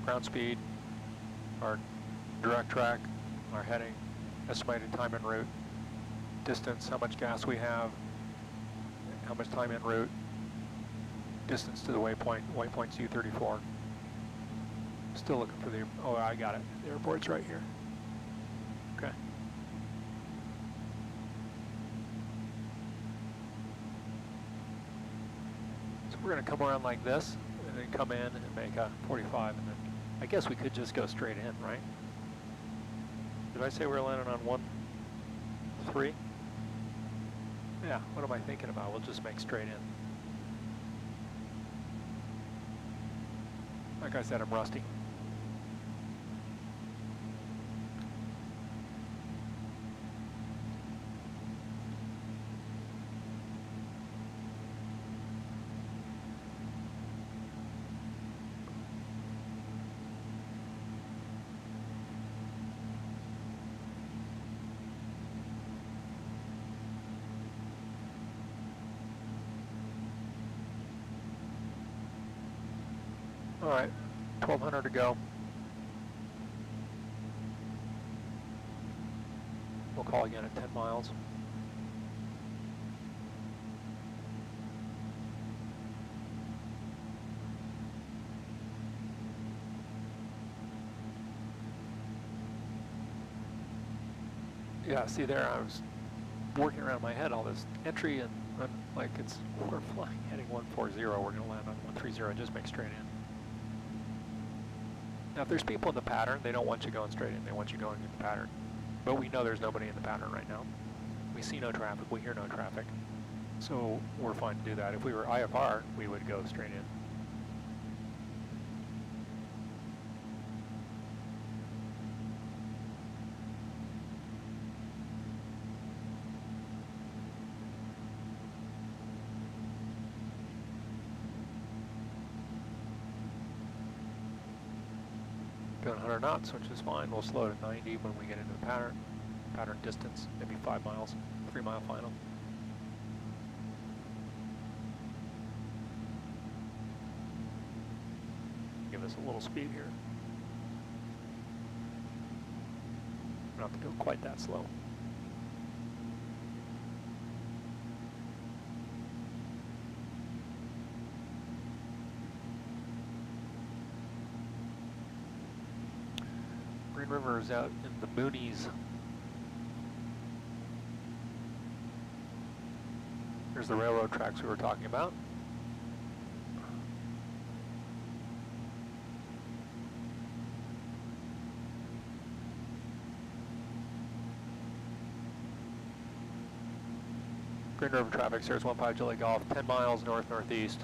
Ground speed, our direct track, our heading, estimated time en route, distance, how much gas we have, how much time en route, distance to the waypoint, waypoint's U34. Still looking for the, oh, I got it. The airport's right here. Okay. We're going to come around like this, and then come in and make a 45, and then I guess we could just go straight in, right? Did I say we were landing on 1-3? Yeah, what am I thinking about? We'll just make straight in. Like I said, I'm rusty. All right, 1200 to go. We'll call again at 10 miles. Yeah, see there, I was working around my head all this entry and like we're flying heading 140, we're going to land on 130 and just make straight in. Now if there's people in the pattern, they don't want you going straight in, they want you going in the pattern. But we know there's nobody in the pattern right now. We see no traffic, we hear no traffic. So we're fine to do that. If we were IFR, we would go straight in. Going 100 knots, which is fine. We'll slow to 90 when we get into the pattern distance, maybe 5 miles, 3 mile final. Give us a little speed here. We don't have to go quite that slow. Green River is out in the boonies. Here's the railroad tracks we were talking about. Green River traffic, Sirius 15 Julie Golf, 10 miles north-northeast,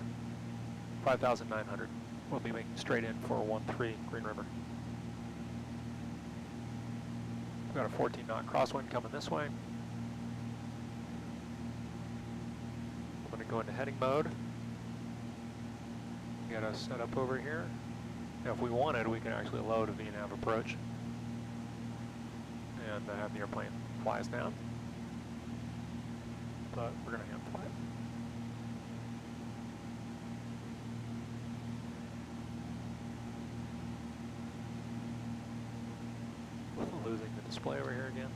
5,900. We'll be making straight in for 13 Green River. We've got a 14 knot crosswind coming this way. I'm going to go into heading mode. Get us set up over here. Now if we wanted, we can actually load a VNAV approach and have the airplane fly us down. But we're going to hand fly it. Losing the display over here again.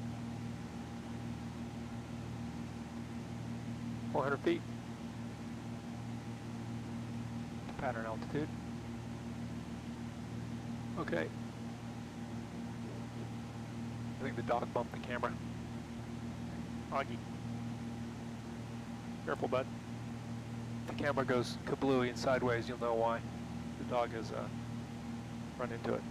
400 feet. Pattern altitude. Okay. I think the dog bumped the camera. Augie. Careful, bud. If the camera goes kablooey and sideways, you'll know why. The dog has run into it.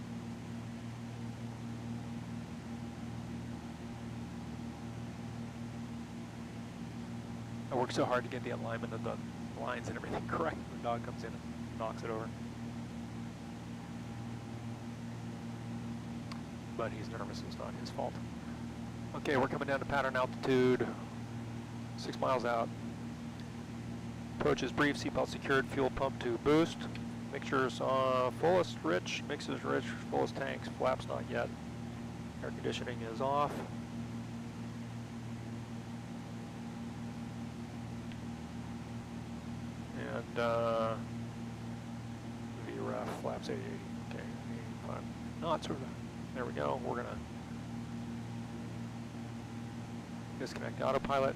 I work so hard to get the alignment of the lines and everything correct. The dog comes in and knocks it over. But he's nervous, it's not his fault. Okay, we're coming down to pattern altitude, 6 miles out. Approach is brief, seatbelt secured, fuel pump to boost. Mixtures fullest rich, mixes rich, fullest tanks, flaps not yet. Air conditioning is off. And VREF flaps 80, okay, 85 knots. There we go. We're gonna disconnect autopilot.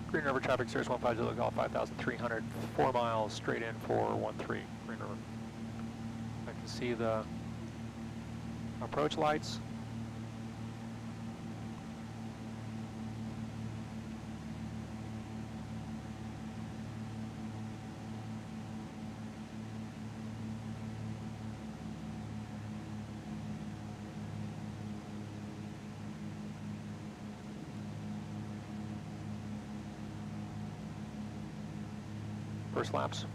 Green River traffic, Sirius 15 Zulu Golf, 5,300, 4 miles straight in for 13 Green River. I can see the approach lights. First laps.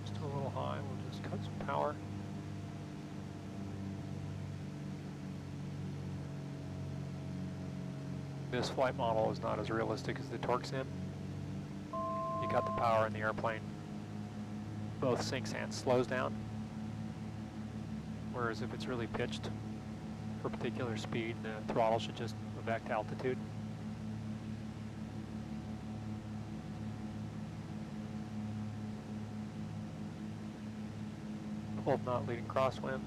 Still a little high, we'll just cut some power. This flight model is not as realistic as the torque sim, cut the power and the airplane both sinks and slows down. Whereas if it's really pitched for a particular speed, the throttle should just affect altitude. Hold not leading crosswind.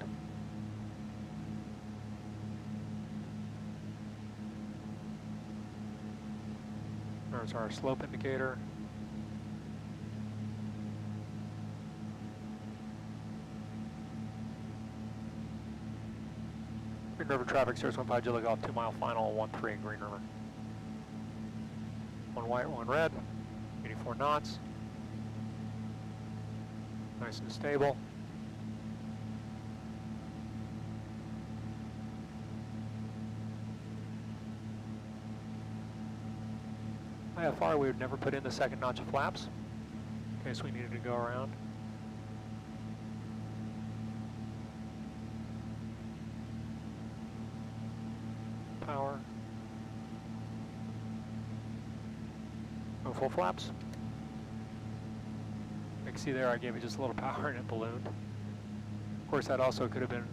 There's our slope indicator. Green River traffic, 015 Julie Golf, 2 mile final, 13 Green River. 1 white, 1 red, 84 knots. Nice and stable. IFR, we would never put in the second notch of flaps in case we needed to go around. Power. No full flaps. You can see there I gave it just a little power and it ballooned. Of course that also could have been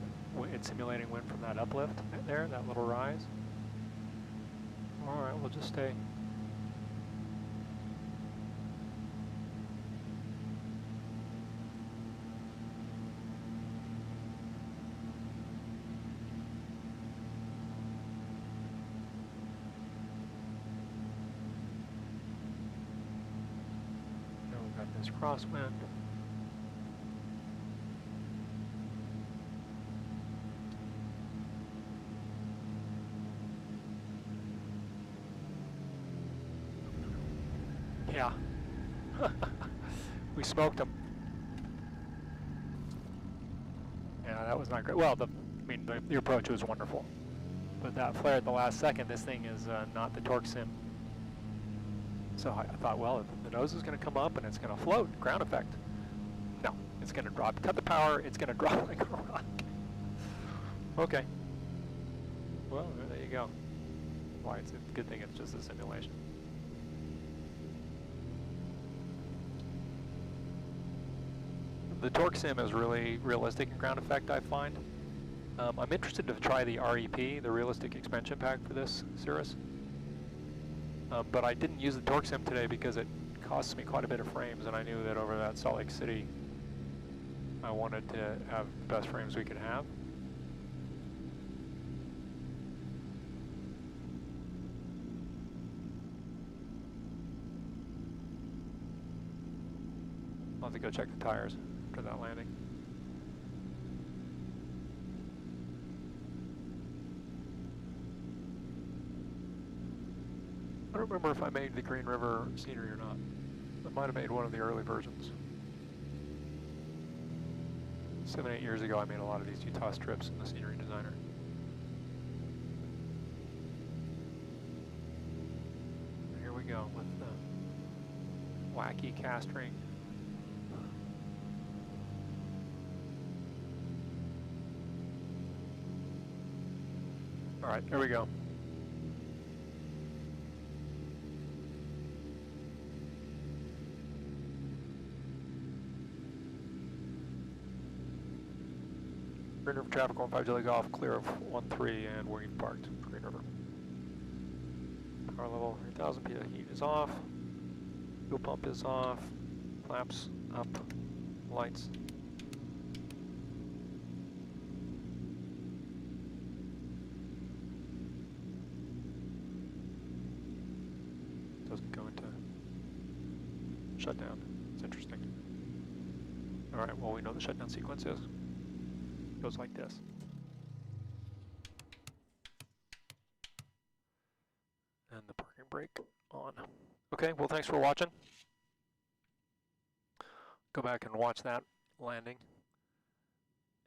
it's simulating wind from that uplift there, that little rise. Alright, we'll just stay. This crosswind. Yeah. We smoked them. Yeah, that was not great. Well, the approach was wonderful. But that flare at the last second, this thing is not the torque sim. So I thought, well, the nose is going to come up and it's going to float, ground effect. No, it's going to drop. Cut the power, it's going to drop like a rock. Okay. Well, there you go. Why, it's a good thing it's just a simulation. The torque sim is really realistic in ground effect, I find. I'm interested to try the REP, the realistic expansion pack for this Cirrus. But I didn't use the torque sim today because it costs me quite a bit of frames, and I knew that over that Salt Lake City I wanted to have the best frames we could have. I'll have to go check the tires after that landing. I don't remember if I made the Green River scenery or not. I might have made one of the early versions. 7, 8 years ago I made a lot of these Utah strips in the Scenery Designer. And here we go with the wacky cast ring. All right, there we go. Green River traffic, 15 Julie Golf, clear of 13, and we've parked Green River. Power level 3000 PA heat is off. Fuel pump is off. Flaps up. Lights. Doesn't go into shutdown. It's interesting. All right, well, we know the shutdown sequence is. Goes like this. And the parking brake on. Okay, well, thanks for watching. Go back and watch that landing.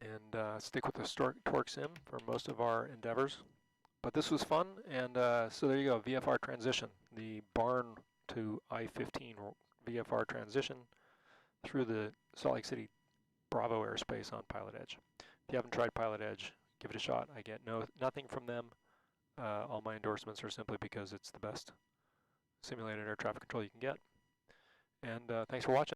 And stick with the torque sim for most of our endeavors. But this was fun, and so there you go, VFR transition. The barn to I-15 VFR transition through the Salt Lake City Bravo airspace on PilotEdge. If you haven't tried PilotEdge, give it a shot. I get nothing from them. All my endorsements are simply because it's the best simulated air traffic control you can get. And thanks for watching.